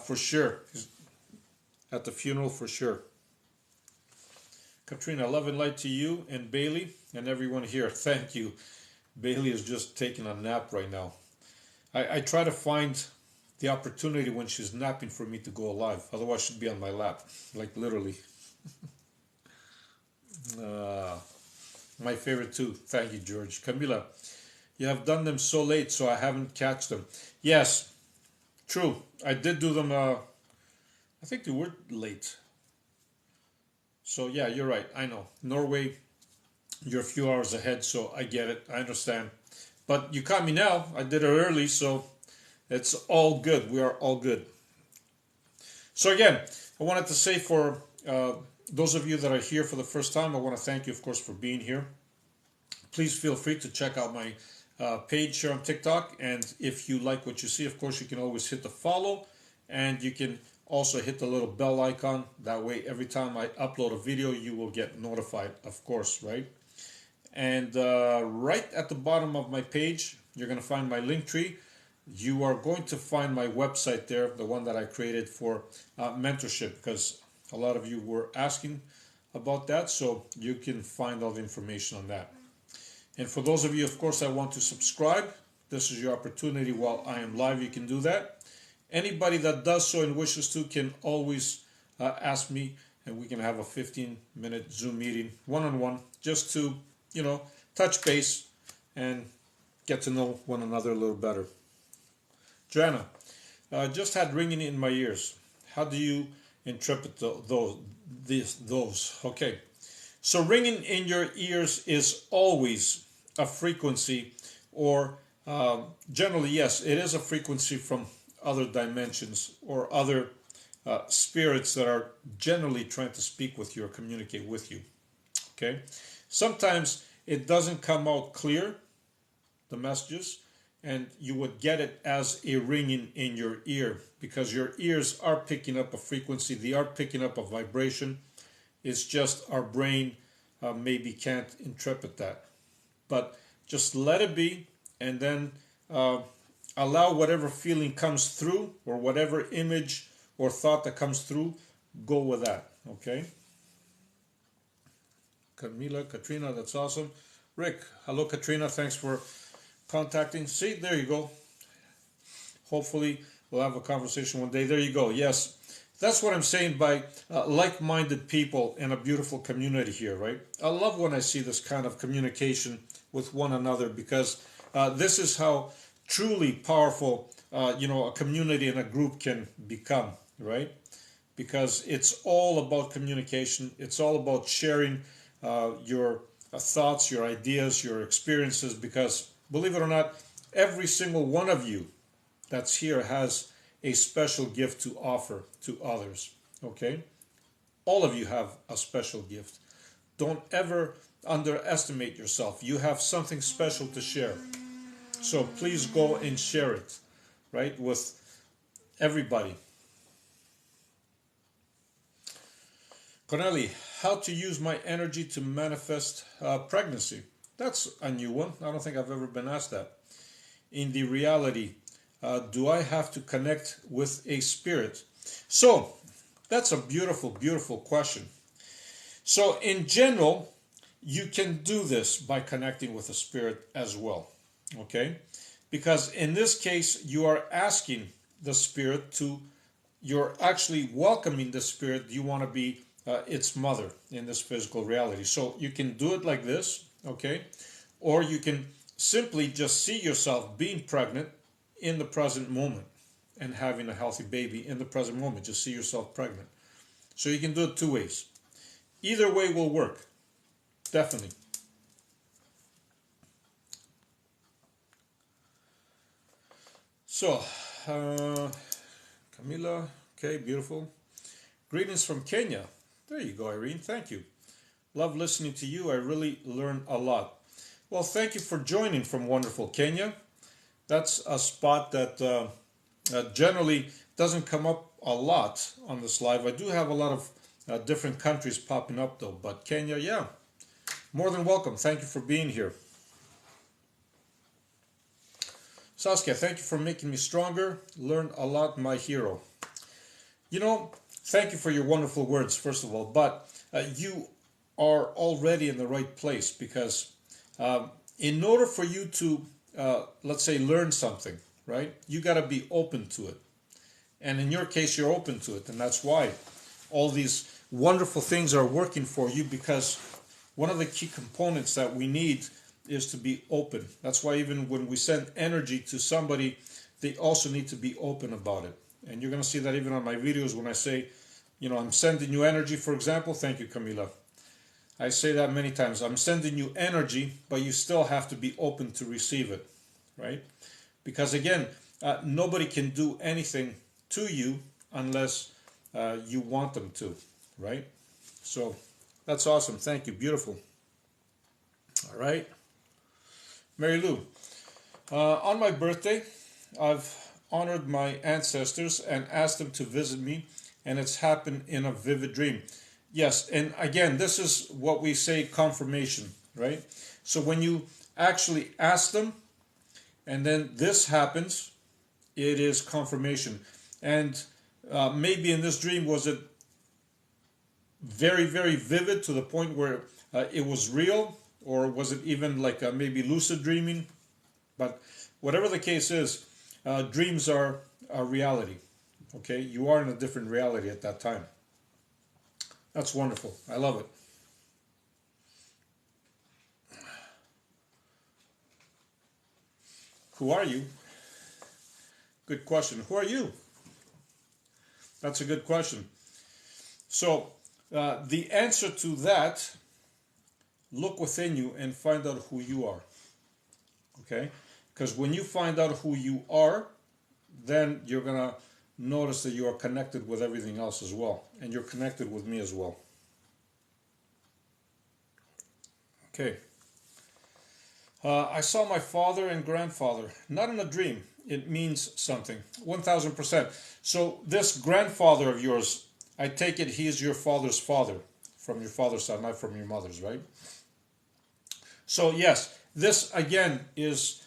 for sure, he's at the funeral for sure. Katrina, love and light to you and Bailey and everyone here. Thank you. Bailey is just taking a nap right now. I try to find the opportunity when she's napping for me to go live. Otherwise, she'd be on my lap, like literally. Uh, my favorite too. Thank you, George. Camila, you have done them so late, so I haven't catch them. Yes, true. I did do them. I think they were late. So yeah, you're right. I know Norway. You're a few hours ahead, so I get it. I understand. But you caught me now. I did it early, so it's all good. We are all good. So again, I wanted to say for those of you that are here for the first time, I want to thank you, of course, for being here. Please feel free to check out my page here on TikTok. And if you like what you see, of course, you can always hit the follow. And you can also hit the little bell icon. That way, every time I upload a video, you will get notified, of course, right? And right at the bottom of my page, you're going to find my link tree. You are going to find my website there, the one that I created for mentorship, because a lot of you were asking about that, so you can find all the information on that. And for those of you, of course, that want to subscribe, this is your opportunity while I am live. You can do that. Anybody that does so and wishes to can always ask me, and we can have a 15-minute Zoom meeting, one-on-one, just to, touch base and get to know one another a little better. Joanna, just had ringing in my ears. How do you interpret those? Okay. So ringing in your ears is always a frequency, or generally, yes, it is a frequency from other dimensions or other spirits that are generally trying to speak with you or communicate with you. Okay. Sometimes it doesn't come out clear, the messages, and you would get it as a ringing in your ear because your ears are picking up a frequency, they are picking up a vibration. It's just our brain maybe can't interpret that. But just let it be, and then allow whatever feeling comes through or whatever image or thought that comes through, go with that, okay? Camila, Katrina, that's awesome. Rick, hello Katrina, thanks for contacting. See, there you go. Hopefully we'll have a conversation one day. There you go. Yes, that's what I'm saying by like-minded people in a beautiful community here, right? I love when I see this kind of communication with one another because this is how truly powerful a community and a group can become, right? Because it's all about communication. It's all about sharing your thoughts, your ideas, your experiences, because believe it or not, every single one of you that's here has a special gift to offer to others, okay? All of you have a special gift. Don't ever underestimate yourself. You have something special to share. So please go and share it, right, with everybody. Corneli, how to use my energy to manifest pregnancy. That's a new one. I don't think I've ever been asked that. In the reality, do I have to connect with a spirit? So, that's a beautiful, beautiful question. So, in general, you can do this by connecting with a spirit as well. Okay? Because in this case, you are asking the spirit to, you're actually welcoming the spirit. You want to be its mother in this physical reality. So, you can do it like this, okay? Or you can simply just see yourself being pregnant in the present moment and having a healthy baby in the present moment. Just see yourself pregnant. So you can do it two ways. Either way will work. Definitely. So, Camila, okay, beautiful. Greetings from Kenya. There you go, Irene. Thank you. Love listening to you. I really learn a lot. Well, thank you for joining from wonderful Kenya. That's a spot that generally doesn't come up a lot on this live. I do have a lot of different countries popping up though, but Kenya, yeah, more than welcome. Thank you for being here. Saskia, thank you for making me stronger. Learn a lot, my hero. Thank you for your wonderful words, first of all, but you are already in the right place because in order for you to, let's say, learn something, right? You got to be open to it. And in your case, you're open to it. And that's why all these wonderful things are working for you, because one of the key components that we need is to be open. That's why even when we send energy to somebody, they also need to be open about it. And you're going to see that even on my videos when I say, I'm sending you energy, for example. Thank you, Camila. I say that many times. I'm sending you energy, but you still have to be open to receive it, right? Because again, nobody can do anything to you unless you want them to, right? So that's awesome. Thank you. Beautiful. All right. Mary Lou, on my birthday, I've honored my ancestors and asked them to visit me, and it's happened in a vivid dream. Yes, and again, this is what we say confirmation, right? So when you actually ask them, and then this happens, it is confirmation. And maybe in this dream, was it very, very vivid to the point where it was real, or was it even like maybe lucid dreaming? But whatever the case is, dreams are a reality. Okay, you are in a different reality at that time. That's wonderful. I love it. Who are you? Good question. Who are you? That's a good question. So the answer to that, look within you and find out who you are. Okay? Because when you find out who you are, then you're going to notice that you are connected with everything else as well. And you're connected with me as well. Okay. I saw my father and grandfather, not in a dream. It means something. 1000%. So this grandfather of yours, I take it he is your father's father, from your father's side, not from your mother's, right? So yes, this again is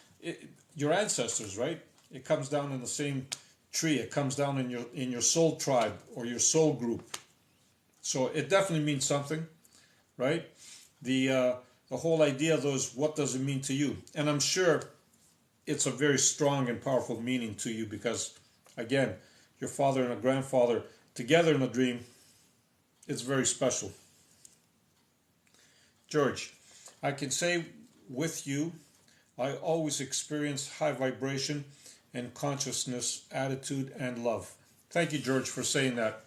your ancestors, right? It comes down in the same tree. It comes down in your soul tribe or your soul group. So it definitely means something, right? The whole idea though is, what does it mean to you? And I'm sure it's a very strong and powerful meaning to you, because again, your father and a grandfather together in a dream, it's very special. George, I can say with you, I always experience high vibration and consciousness, attitude, and love. Thank you, George, for saying that.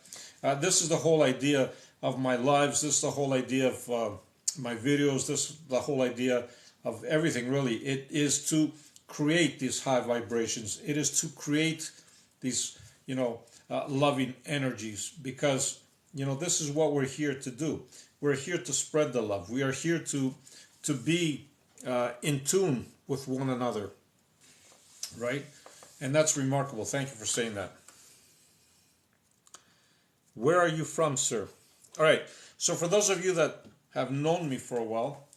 This is the whole idea of my lives. This is the whole idea of my videos. This is the whole idea of everything, really. It is to create these high vibrations. It is to create these, loving energies, because, this is what we're here to do. We're here to spread the love. We are here to be in tune with one another, right? And that's remarkable. Thank you for saying that. Where are you from, sir? All right. So for those of you that have known me for a while,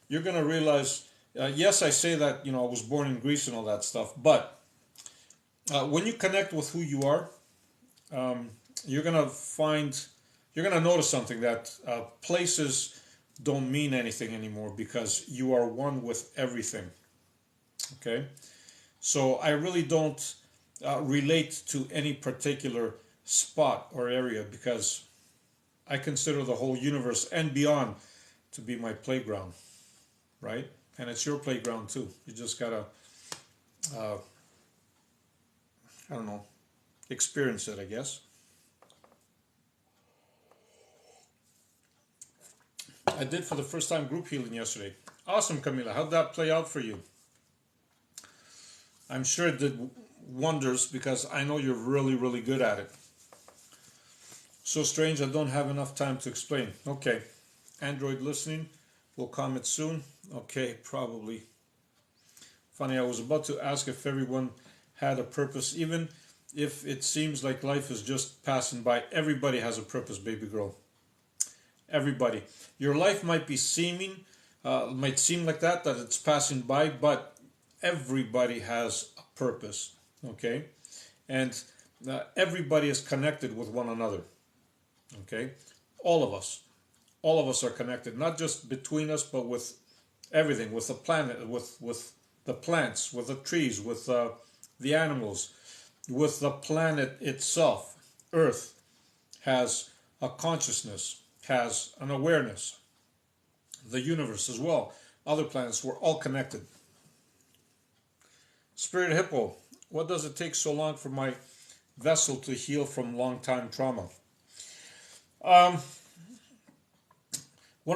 you're going to realize, yes, I say that, I was born in Greece and all that stuff, but when you connect with who you are, you're going to notice something, that places don't mean anything anymore, because you are one with everything. Okay? So I really don't relate to any particular spot or area, because I consider the whole universe and beyond to be my playground, right? And it's your playground too. You just gotta, experience it, I guess. I did for the first time group healing yesterday. Awesome, Camila. How'd that play out for you? I'm sure it did wonders, because I know you're really, really good at it. So strange, I don't have enough time to explain. Okay. Android listening will comment soon. Okay, probably. Funny, I was about to ask if everyone had a purpose, even if it seems like life is just passing by. Everybody has a purpose, baby girl. Everybody. Your life might seem like that it's passing by, but everybody has a purpose, okay? And everybody is connected with one another, okay? All of us are connected, not just between us, but with everything, with the planet, with the plants, with the trees, with the animals, with the planet itself. Earth has a consciousness, has an awareness. The universe as well, other planets, we're all connected. Spirit Hippo, what does it take so long for my vessel to heal from long-time trauma? One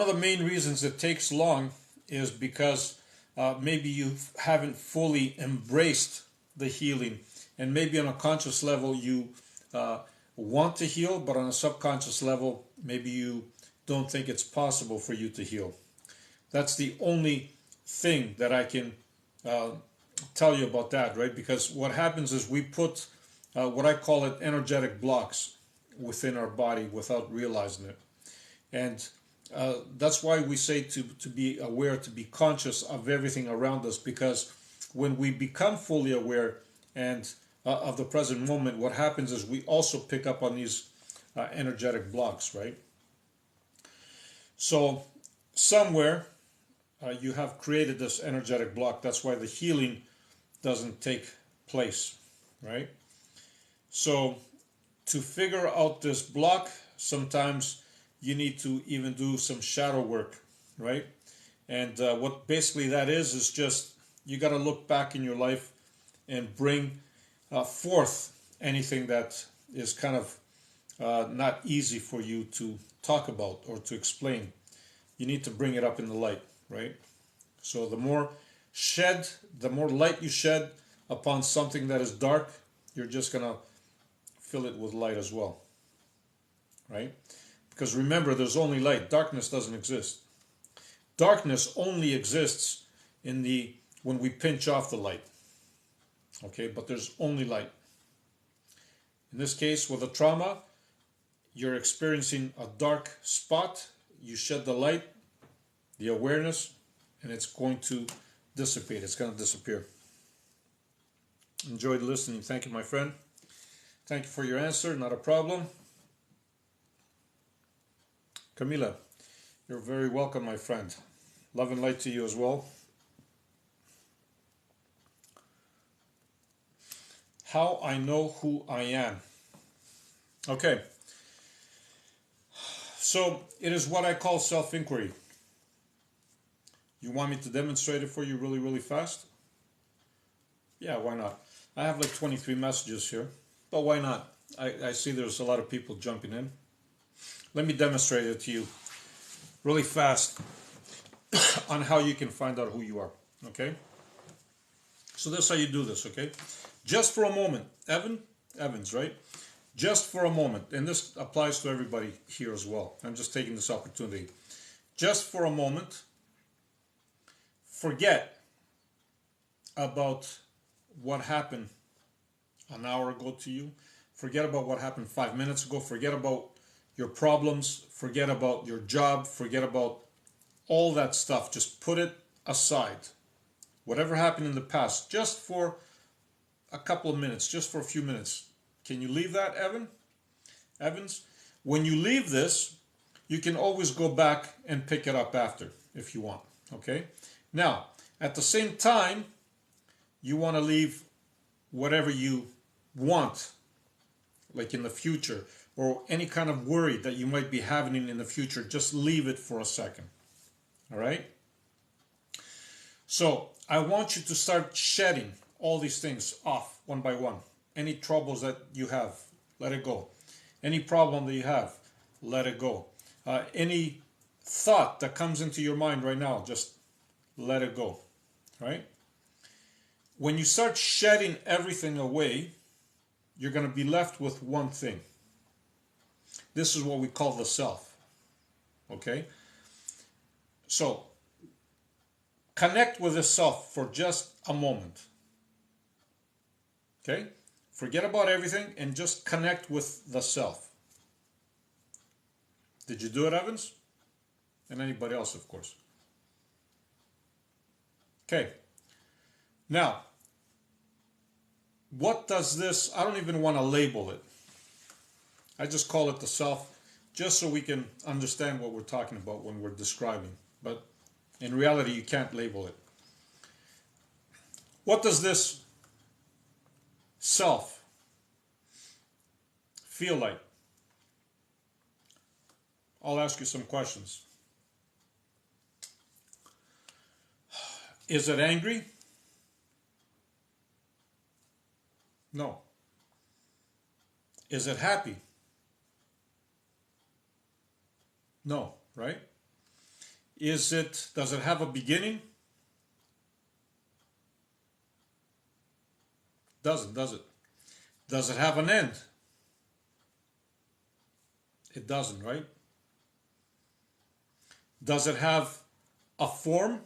of the main reasons it takes long is because maybe you haven't fully embraced the healing, and maybe on a conscious level you want to heal, but on a subconscious level maybe you don't think it's possible for you to heal. That's the only thing that I can tell you about that, right? Because what happens is we put what I call it energetic blocks within our body without realizing it. And that's why we say to be aware, to be conscious of everything around us, because when we become fully aware and of the present moment, what happens is we also pick up on these energetic blocks, right? So somewhere you have created this energetic block. That's why the healing doesn't take place, right? So to figure out this block, sometimes you need to even do some shadow work, right? And what basically that is just you got to look back in your life and bring forth anything that is kind of not easy for you to talk about or to explain. You need to bring it up in the light, right? So the more light you shed upon something that is dark, you're just going to fill it with light as well, right? Because remember, there's only light. Darkness doesn't exist. Darkness only exists when we pinch off the light, okay? But there's only light. In this case, with a trauma, you're experiencing a dark spot. You shed the light, the awareness, and it's going to dissipate. It's going to disappear. Enjoyed listening. Thank you, my friend. Thank you for your answer. Not a problem. Camila, you're very welcome, my friend. Love and light to you as well. How I know who I am. Okay. So it is what I call self-inquiry. You want me to demonstrate it for you really, really fast? Yeah, why not? I have like 23 messages here, but why not? I see there's a lot of people jumping in. Let me demonstrate it to you really fast on how you can find out who you are, okay? So this is how you do this, okay? Just for a moment, Evans, right? Just for a moment, and this applies to everybody here as well. I'm just taking this opportunity. Just for a moment, forget about what happened an hour ago to you. Forget about what happened 5 minutes ago. Forget about your problems. Forget about your job. Forget about all that stuff. Just put it aside. Whatever happened in the past, just for a couple of minutes, just for a few minutes. Can you leave that, Evans? When you leave this, you can always go back and pick it up after if you want, okay? Now, at the same time, you want to leave whatever you want, like in the future, or any kind of worry that you might be having in the future. Just leave it for a second, all right? So I want you to start shedding all these things off one by one. Any troubles that you have, let it go. Any problem that you have, let it go. Any thought that comes into your mind right now, just let it go, right? When you start shedding everything away, you're going to be left with one thing. This is what we call the self, okay? So, connect with the self for just a moment, okay? Forget about everything and just connect with the self. Did you do it, Evans? And anybody else, of course. Okay. Now, what does this, I don't even want to label it. I just call it the self, just so we can understand what we're talking about when we're describing. But in reality, you can't label it. What does this self feel like? I'll ask you some questions. Is it angry? No. Is it happy? No, right? Does it have a beginning? Doesn't, does it? Does it have an end? It doesn't, right? Does it have a form?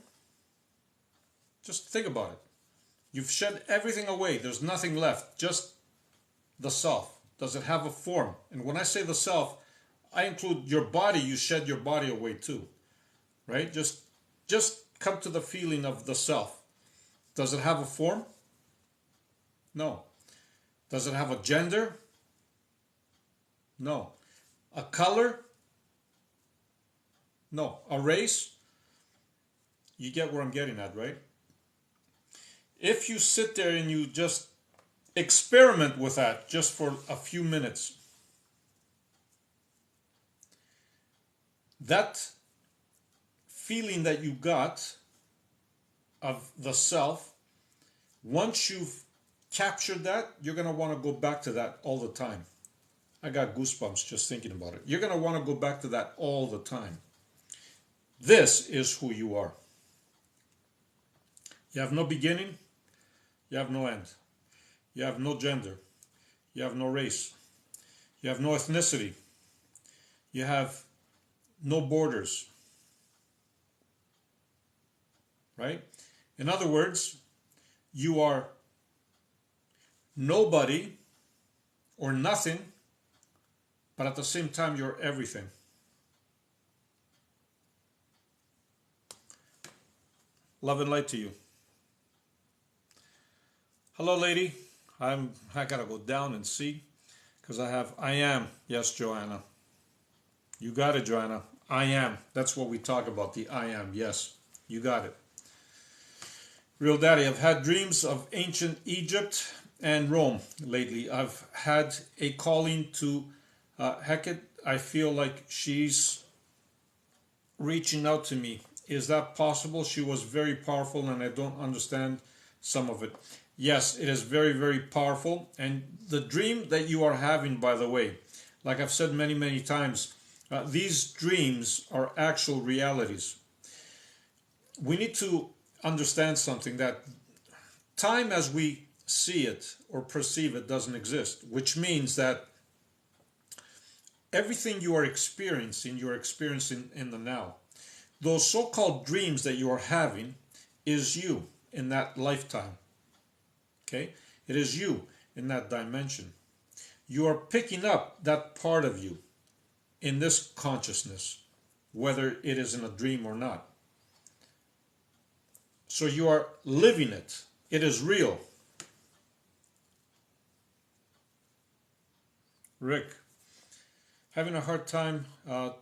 Just think about it. You've shed everything away. There's nothing left. Just the self. Does it have a form? And when I say the self, I include your body. You shed your body away too, right? Just come to the feeling of the self. Does it have a form? No. Does it have a gender? No. A color? No. A race? You get where I'm getting at, right? If you sit there and you just experiment with that just for a few minutes, that feeling that you got of the self, once you've captured that, you're going to want to go back to that all the time. I got goosebumps just thinking about it. You're going to want to go back to that all the time. This is who you are. You have no beginning. You have no end. You have no gender. You have no race. You have no ethnicity. You have no borders. Right? In other words, you are nobody or nothing, but at the same time you're everything. Love and light to you. Hello, lady. I gotta go down and see because I am. Yes, Joanna. You got it, Joanna. I am. That's what we talk about, the I am. Yes, you got it. Real Daddy, I've had dreams of ancient Egypt and Rome lately. I've had a calling to Hecate. I feel like she's reaching out to me. Is that possible? She was very powerful and I don't understand some of it. Yes, it is very, very powerful. And the dream that you are having, by the way, like I've said many, many times, these dreams are actual realities. We need to understand something, that time as we see it or perceive it doesn't exist, which means that everything you're experiencing in the now. Those so-called dreams that you are having is you in that lifetime. Okay? It is you in that dimension. You are picking up that part of you in this consciousness, whether it is in a dream or not. So you are living it. It is real. Rick, having a hard time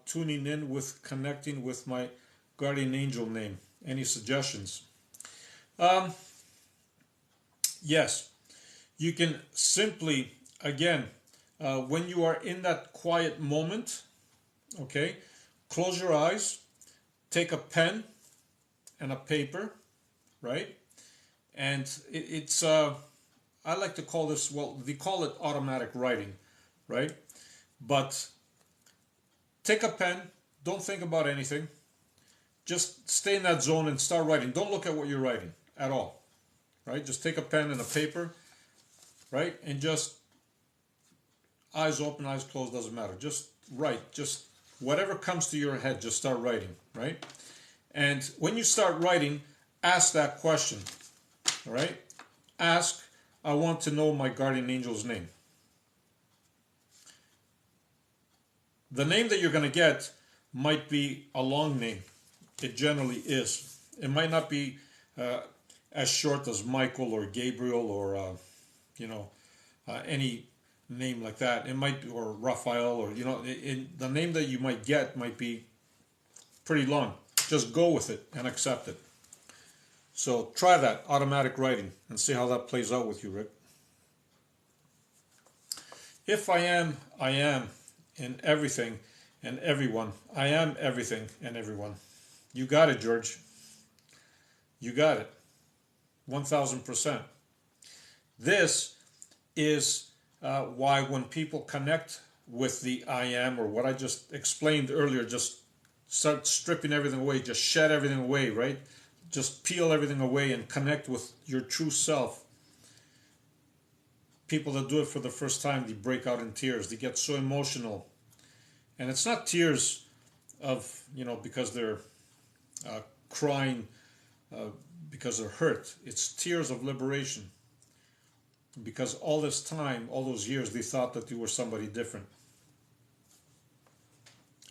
tuning in with connecting with my guardian angel name. Any suggestions? Yes, you can simply, again, when you are in that quiet moment, okay, close your eyes, take a pen and a paper, right? And it's, I like to call this, well, they call it automatic writing, right? But take a pen, don't think about anything, just stay in that zone and start writing. Don't look at what you're writing at all, right? Just take a pen and a paper, right? And just eyes open, eyes closed, doesn't matter. Just write, just whatever comes to your head, just start writing, right? And when you start writing, ask that question, all right? Ask, I want to know my guardian angel's name. The name that you're going to get might be a long name. It generally is. It might not be as short as Michael or Gabriel or, any name like that. It might be, or Raphael, or, the name that you might get might be pretty long. Just go with it and accept it. So try that automatic writing and see how that plays out with you, Rick. If I am in everything and everyone. I am everything and everyone. You got it, George. You got it. 1000%. This is why when people connect with the I am, or what I just explained earlier, just start stripping everything away, just shed everything away, right? Just peel everything away and connect with your true self. People that do it for the first time, they break out in tears. They get so emotional. And it's not tears of, because they're crying uh, because they're hurt. It's tears of liberation. Because all this time, all those years, they thought that you were somebody different.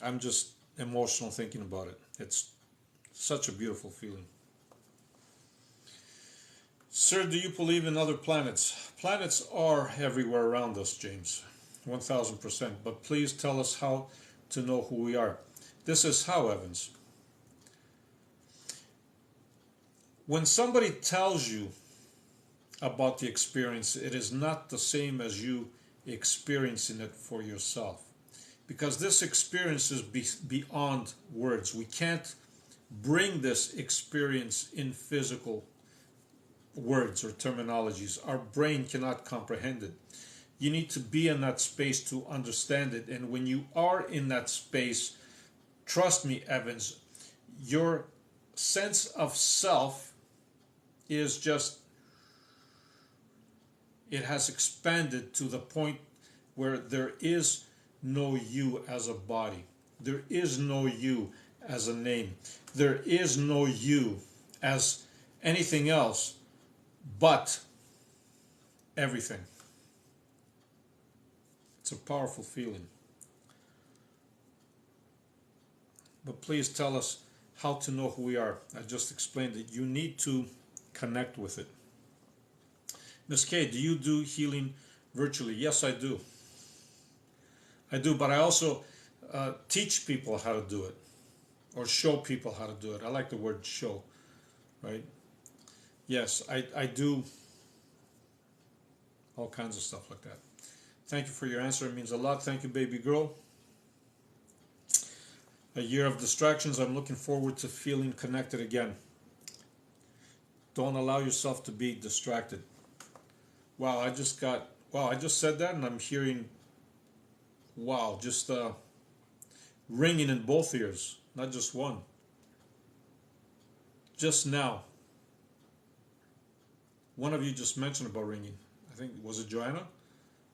I'm just emotional thinking about it. It's such a beautiful feeling. Sir, do you believe in other planets? Planets are everywhere around us, James. 1000%. But please tell us how to know who we are. This is how, Evans. When somebody tells you about the experience, it is not the same as you experiencing it for yourself. Because this experience is beyond words. We can't bring this experience in physical words or terminologies. Our brain cannot comprehend it. You need to be in that space to understand it. And when you are in that space, trust me, Evans, your sense of self is just, it has expanded to the point where there is no you as a body. There is no you as a name. There is no you as anything else but everything. It's a powerful feeling. But please tell us how to know who we are. I just explained it. You need to connect with it. Ms. K, do you do healing virtually? Yes, I do. I do, but I also teach people how to do it, or show people how to do it. I like the word show, right? Yes, I do all kinds of stuff like that. Thank you for your answer. It means a lot. Thank you, baby girl. A year of distractions. I'm looking forward to feeling connected again. Don't allow yourself to be distracted. Wow, I just said that and I'm hearing, wow, just ringing in both ears, not just one. Just now. One of you just mentioned about ringing. I think, was it Joanna?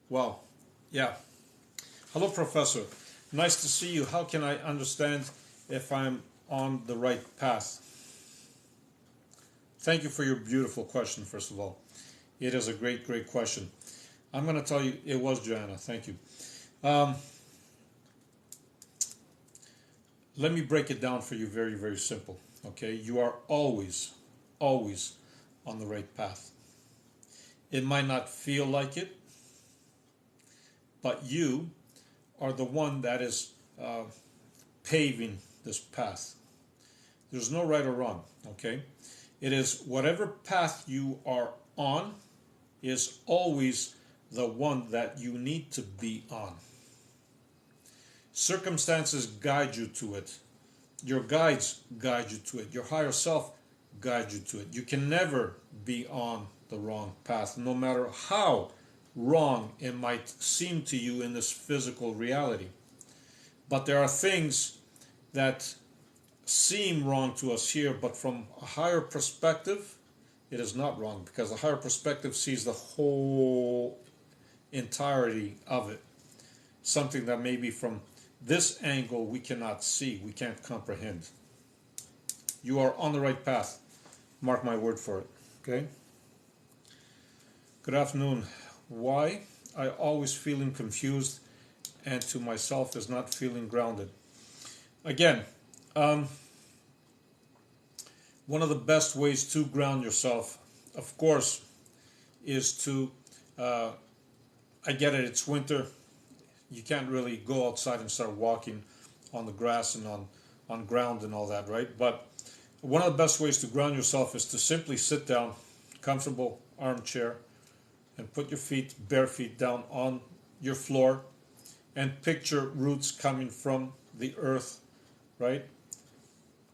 Wow. Yeah. Hello, Professor. Nice to see you. How can I understand if I'm on the right path? Thank you for your beautiful question, first of all. It is a great, great question. I'm going to tell you, it was Joanna. Thank you. Let me break it down for you very, very simple. Okay? You are always, always on the right path. It might not feel like it, but you are the one that is paving this path. There's no right or wrong, okay? It is whatever path you are on is always the one that you need to be on. Circumstances guide you to it. Your guides guide you to it. Your higher self guides you to it. You can never be on the wrong path, no matter how wrong it might seem to you in this physical reality. But there are things that seem wrong to us here, but from a higher perspective, it is not wrong, because a higher perspective sees the whole entirety of it. Something that maybe from this angle we cannot see, we can't comprehend. You are on the right path. Mark my word for it. Okay? Good afternoon. Why I always feeling confused and to myself is not feeling grounded. Again, one of the best ways to ground yourself, of course, is to, I get it, it's winter. You can't really go outside and start walking on the grass and on ground and all that, right? But one of the best ways to ground yourself is to simply sit down, comfortable armchair, and put your feet, bare feet, down on your floor and picture roots coming from the earth, right?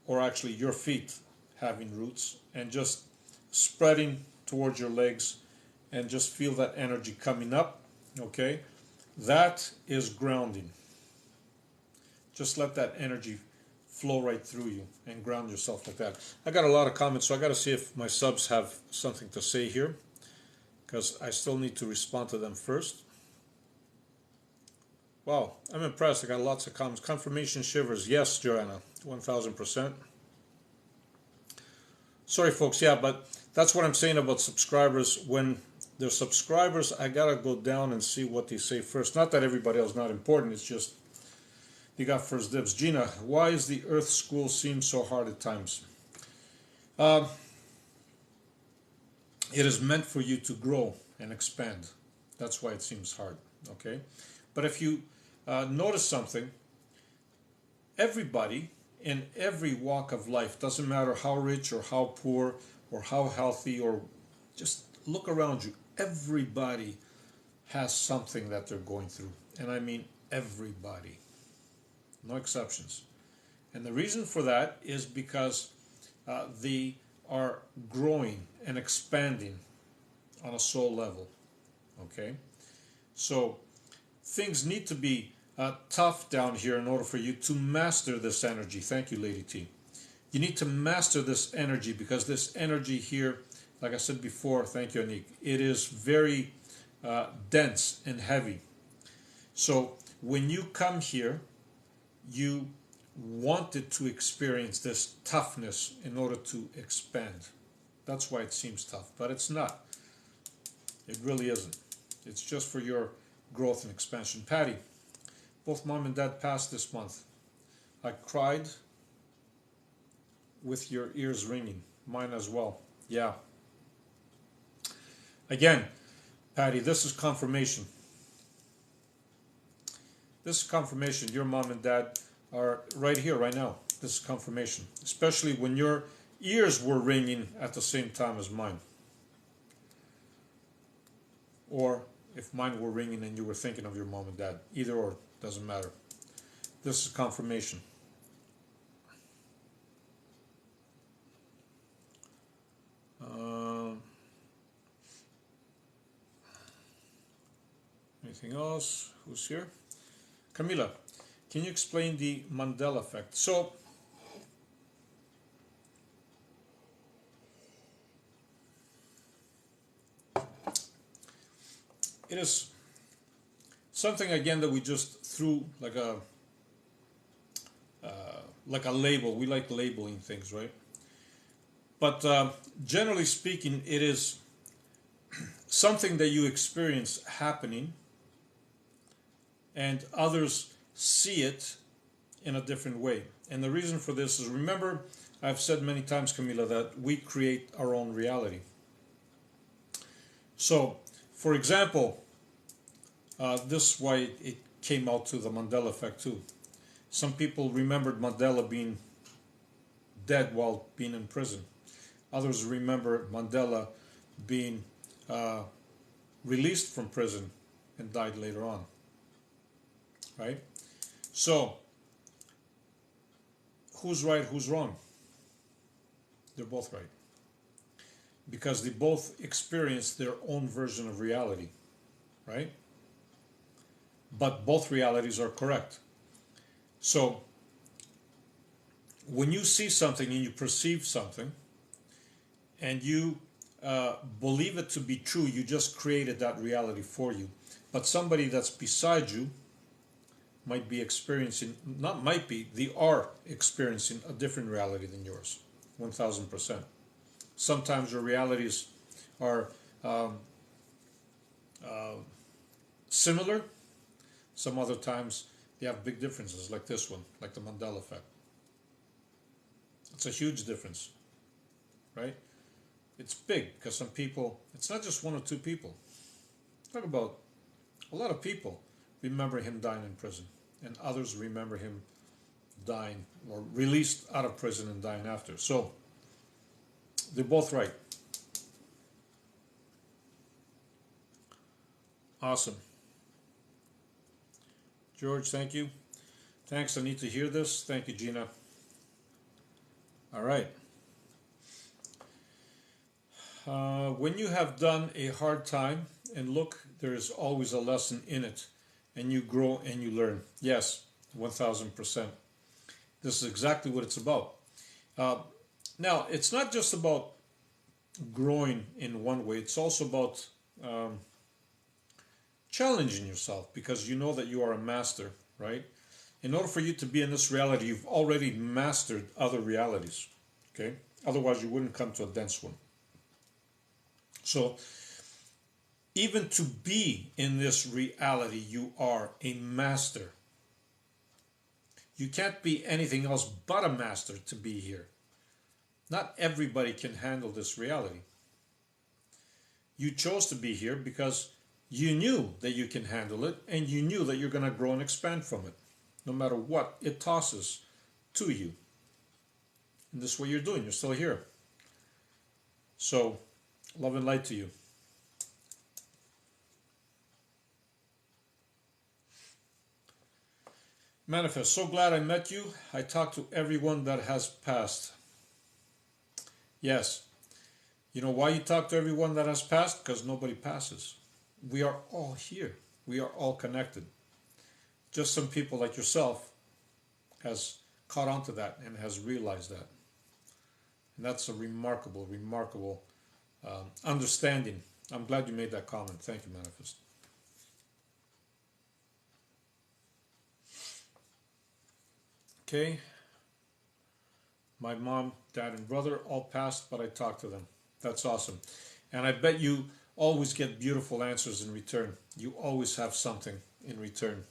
Or actually your feet having roots, and just spreading towards your legs, and just feel that energy coming up, okay? That is grounding. Just let that energy flow right through you and ground yourself like that. I got a lot of comments, so I got to see if my subs have something to say here, because I still need to respond to them first. Wow, I'm impressed. I got lots of comments. Confirmation shivers. Yes, Joanna, 1000%. Sorry, folks. Yeah, but that's what I'm saying about subscribers. When they're subscribers, I got to go down and see what they say first. Not that everybody else is not important. It's just you got first dibs. Gina, why is the Earth School seem so hard at times? It is meant for you to grow and expand. That's why it seems hard, okay? But if you notice something, everybody in every walk of life, doesn't matter how rich or how poor or how healthy, or just look around you, everybody has something that they're going through. And I mean everybody, no exceptions. And the reason for that is because they are growing and expanding on a soul level, okay? So things need to be tough down here in order for you to master this energy. Thank you, Lady T. You need to master this energy, because this energy here, like I said before, thank you, Anik, it is very dense and heavy. So when you come here, you wanted to experience this toughness in order to expand. That's why it seems tough, but it's not. It really isn't. It's just for your growth and expansion. Patty, both mom and dad passed this month. I cried with your ears ringing. Mine as well. Yeah. Again, Patty, this is confirmation. This is confirmation. Your mom and dad are right here, right now. This is confirmation. Especially when your ears were ringing at the same time as mine. Or if mine were ringing and you were thinking of your mom and dad. Either or, doesn't matter. This is confirmation. Anything else? Who's here? Camila, can you explain the Mandela effect? So, it is something again that we just threw like a label. We like labeling things, right? But generally speaking, it is something that you experience happening, and others see it in a different way. And the reason for this is, remember, I've said many times, Camila, that we create our own reality. So, for example, this is why it came out to the Mandela effect too. Some people remembered Mandela being dead while being in prison. Others remember Mandela being released from prison and died later on. Right? So, who's right, who's wrong? They're both right. Because they both experience their own version of reality. Right? But both realities are correct. So, when you see something and you perceive something, and you believe it to be true, you just created that reality for you. But somebody that's beside you might be experiencing, not might be, they are experiencing a different reality than yours, 1000%. Sometimes your realities are similar. Some other times they have big differences, like this one, like the Mandela effect. It's a huge difference, right? It's big because some people, it's not just one or two people. Talk about a lot of people remember him dying in prison, and others remember him dying or released out of prison and dying after. So they're both right. Awesome. George, thank you. Thanks, I need to hear this. Thank you, Gina. All right. When you have done a hard time, and look, there is always a lesson in it, and you grow and you learn. Yes, 1000%. This is exactly what it's about. Uh, Now, it's not just about growing in one way, it's also about um, challenging yourself because you know that you are a master, right? In order for you to be in this reality, you've already mastered other realities, okay? Otherwise, you wouldn't come to a dense one. So, even to be in this reality, you are a master. You can't be anything else but a master to be here. Not everybody can handle this reality. You chose to be here because you knew that you can handle it and you knew that you're going to grow and expand from it, no matter what it tosses to you. And this is what you're doing. You're still here. So, love and light to you. Manifest, so glad I met you. I talked to everyone that has passed. Yes. You know why you talk to everyone that has passed? Because nobody passes. We are all here. We are all connected. Just some people like yourself has caught on to that and has realized that. And that's a remarkable, remarkable understanding. I'm glad you made that comment. Thank you, Manifest. Okay. My mom, dad, and brother all passed, but I talked to them. That's awesome. And I bet you always get beautiful answers in return. You always have something in return.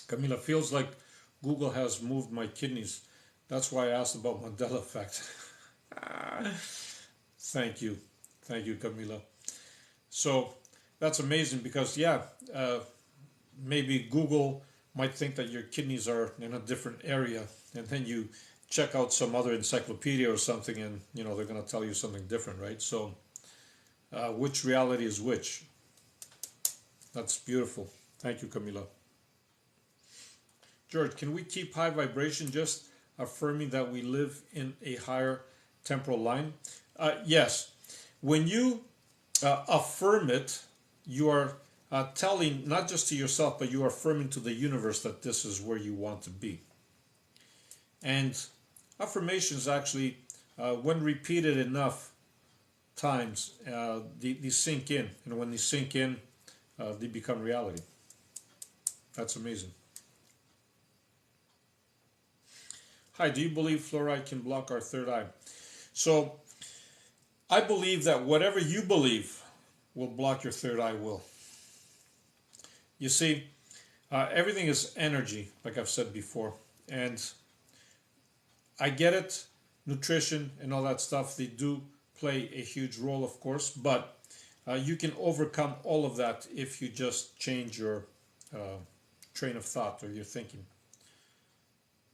Camila, feels like Google has moved my kidneys. That's why I asked about Mandela effect. Thank you. Thank you, Camila. So that's amazing because, yeah, maybe Google might think that your kidneys are in a different area, and then you check out some other encyclopedia or something, and they're going to tell you something different, right? So, which reality is which? That's beautiful. Thank you, Camila. George, can we keep high vibration just affirming that we live in a higher temporal line? Yes. When you affirm it, you are telling not just to yourself, but you are affirming to the universe that this is where you want to be. And affirmations actually, when repeated enough times, they sink in. And when they sink in, they become reality. That's amazing. Hi, do you believe fluoride can block our third eye? So, I believe that whatever you believe will block your third eye will. You see, everything is energy, like I've said before. And I get it, nutrition and all that stuff, they do play a huge role, of course, but you can overcome all of that if you just change your train of thought or your thinking.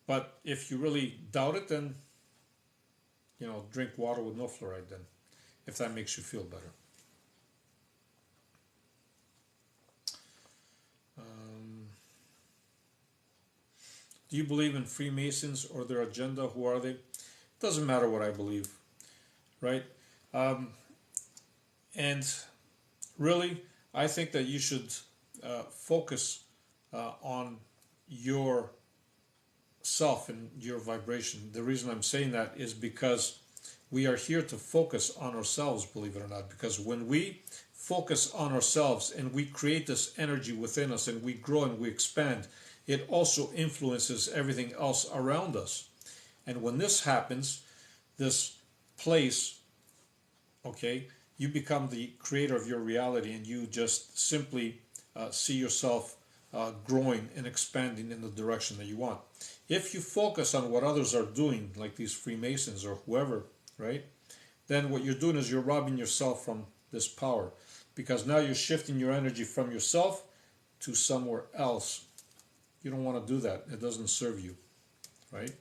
But if you really doubt it, then, drink water with no fluoride then, if that makes you feel better. Do you believe in Freemasons or their agenda? Who are they? Doesn't matter what I believe, right? And really, I think that you should focus on your self and your vibration. The reason I'm saying that is because we are here to focus on ourselves, believe it or not, because when we focus on ourselves and we create this energy within us and we grow and we expand, it also influences everything else around us. And when this happens, this place, okay, you become the creator of your reality and you just simply see yourself growing and expanding in the direction that you want. If you focus on what others are doing, like these Freemasons or whoever, right, then what you're doing is you're robbing yourself from this power, because now you're shifting your energy from yourself to somewhere else. You don't want to do that. It doesn't serve you, right?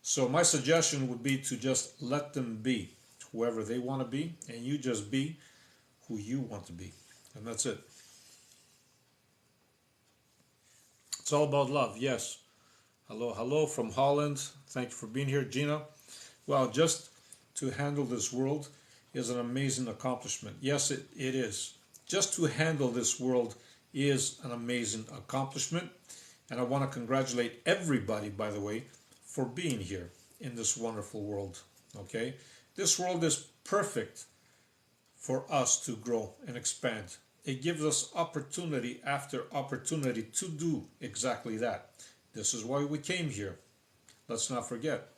So my suggestion would be to just let them be whoever they want to be, and you just be who you want to be, and that's it. It's all about love, yes. Hello, hello from Holland. Thank you for being here, Gina. Well, just to handle this world is an amazing accomplishment. Yes, it is. Just to handle this world is an amazing accomplishment. And I want to congratulate everybody, by the way, for being here in this wonderful world. Okay? This world is perfect for us to grow and expand. It gives us opportunity after opportunity to do exactly that. This is why we came here. Let's not forget.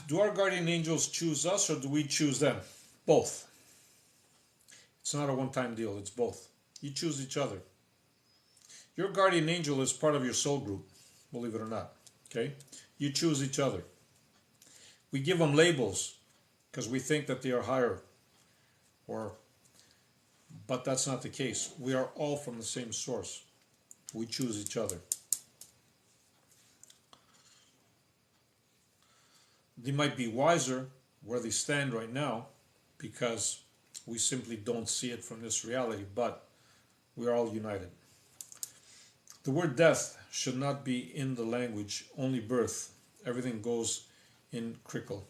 Do our guardian angels choose us or do we choose them? Both. It's not a one-time deal, it's both. You choose each other. Your guardian angel is part of your soul group, believe it or not. Okay? You choose each other. We give them labels because we think that they are higher, but that's not the case. We are all from the same source. We choose each other. They might be wiser where they stand right now because we simply don't see it from this reality, but we are all united. The word death should not be in the language, only birth. Everything goes in crickle.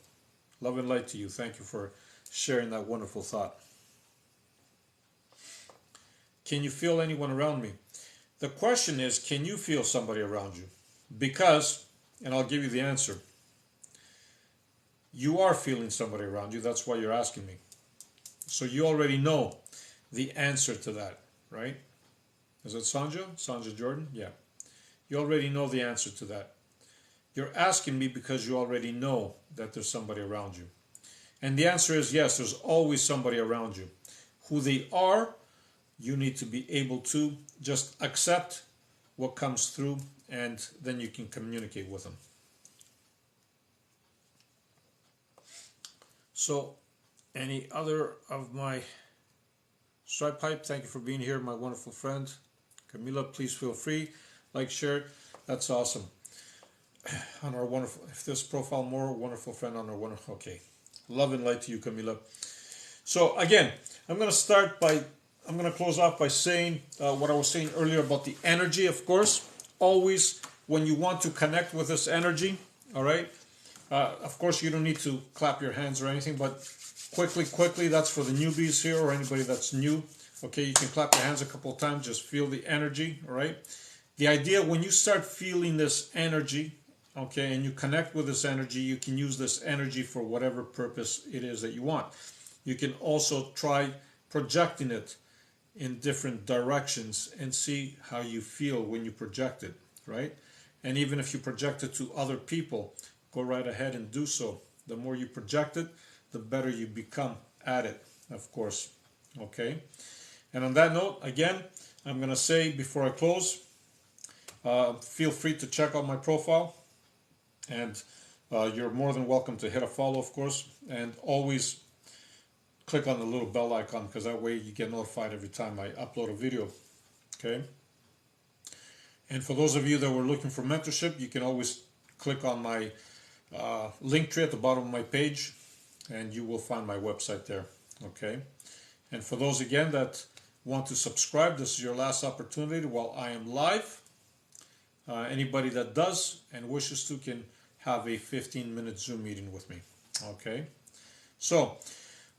Love and light to you. Thank you for sharing that wonderful thought. Can you feel anyone around me? The question is, can you feel somebody around you? Because, and I'll give you the answer, you are feeling somebody around you. That's why you're asking me. So you already know the answer to that, right? Is it Sanja? Sanja Jordan? Yeah. You already know the answer to that. You're asking me because you already know that there's somebody around you. And the answer is yes, there's always somebody around you. Who they are, you need to be able to just accept what comes through and then you can communicate with them. So, any other of my stripe pipe, thank you for being here, my wonderful friend. Camila, please feel free, like, share, that's awesome. On our wonderful, if this profile more, wonderful friend on our wonderful, okay. Love and light to you, Camila. So again, I'm going to close off by saying what I was saying earlier about the energy, of course. Always, when you want to connect with this energy, all right, of course, you don't need to clap your hands or anything, but quickly, that's for the newbies here or anybody that's new. Okay, you can clap your hands a couple of times, just feel the energy, all right? The idea, when you start feeling this energy, okay, and you connect with this energy, you can use this energy for whatever purpose it is that you want. You can also try projecting it in different directions and see how you feel when you project it, right? And even if you project it to other people, go right ahead and do so. The more you project it, the better you become at it, of course, okay? And on that note, again, I'm going to say before I close, feel free to check out my profile, and you're more than welcome to hit a follow, of course, and always click on the little bell icon because that way you get notified every time I upload a video, okay? And for those of you that were looking for mentorship, you can always click on my link tree at the bottom of my page and you will find my website there, okay? And for those again that want to subscribe, this is your last opportunity while I am live. Anybody that does and wishes to can have a 15-minute Zoom meeting with me, okay? So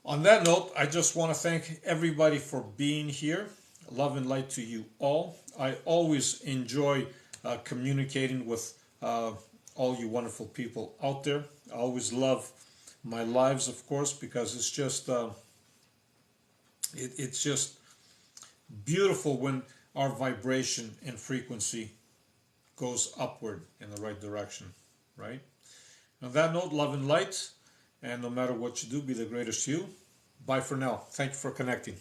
on that note, I just want to thank everybody for being here. Love and light to you all. I always enjoy communicating with all you wonderful people out there. I always love my lives, of course, because it's just it's just beautiful when our vibration and frequency goes upward in the right direction, right? On that note, love and light, and no matter what you do, be the greatest you. Bye for now. Thank you for connecting.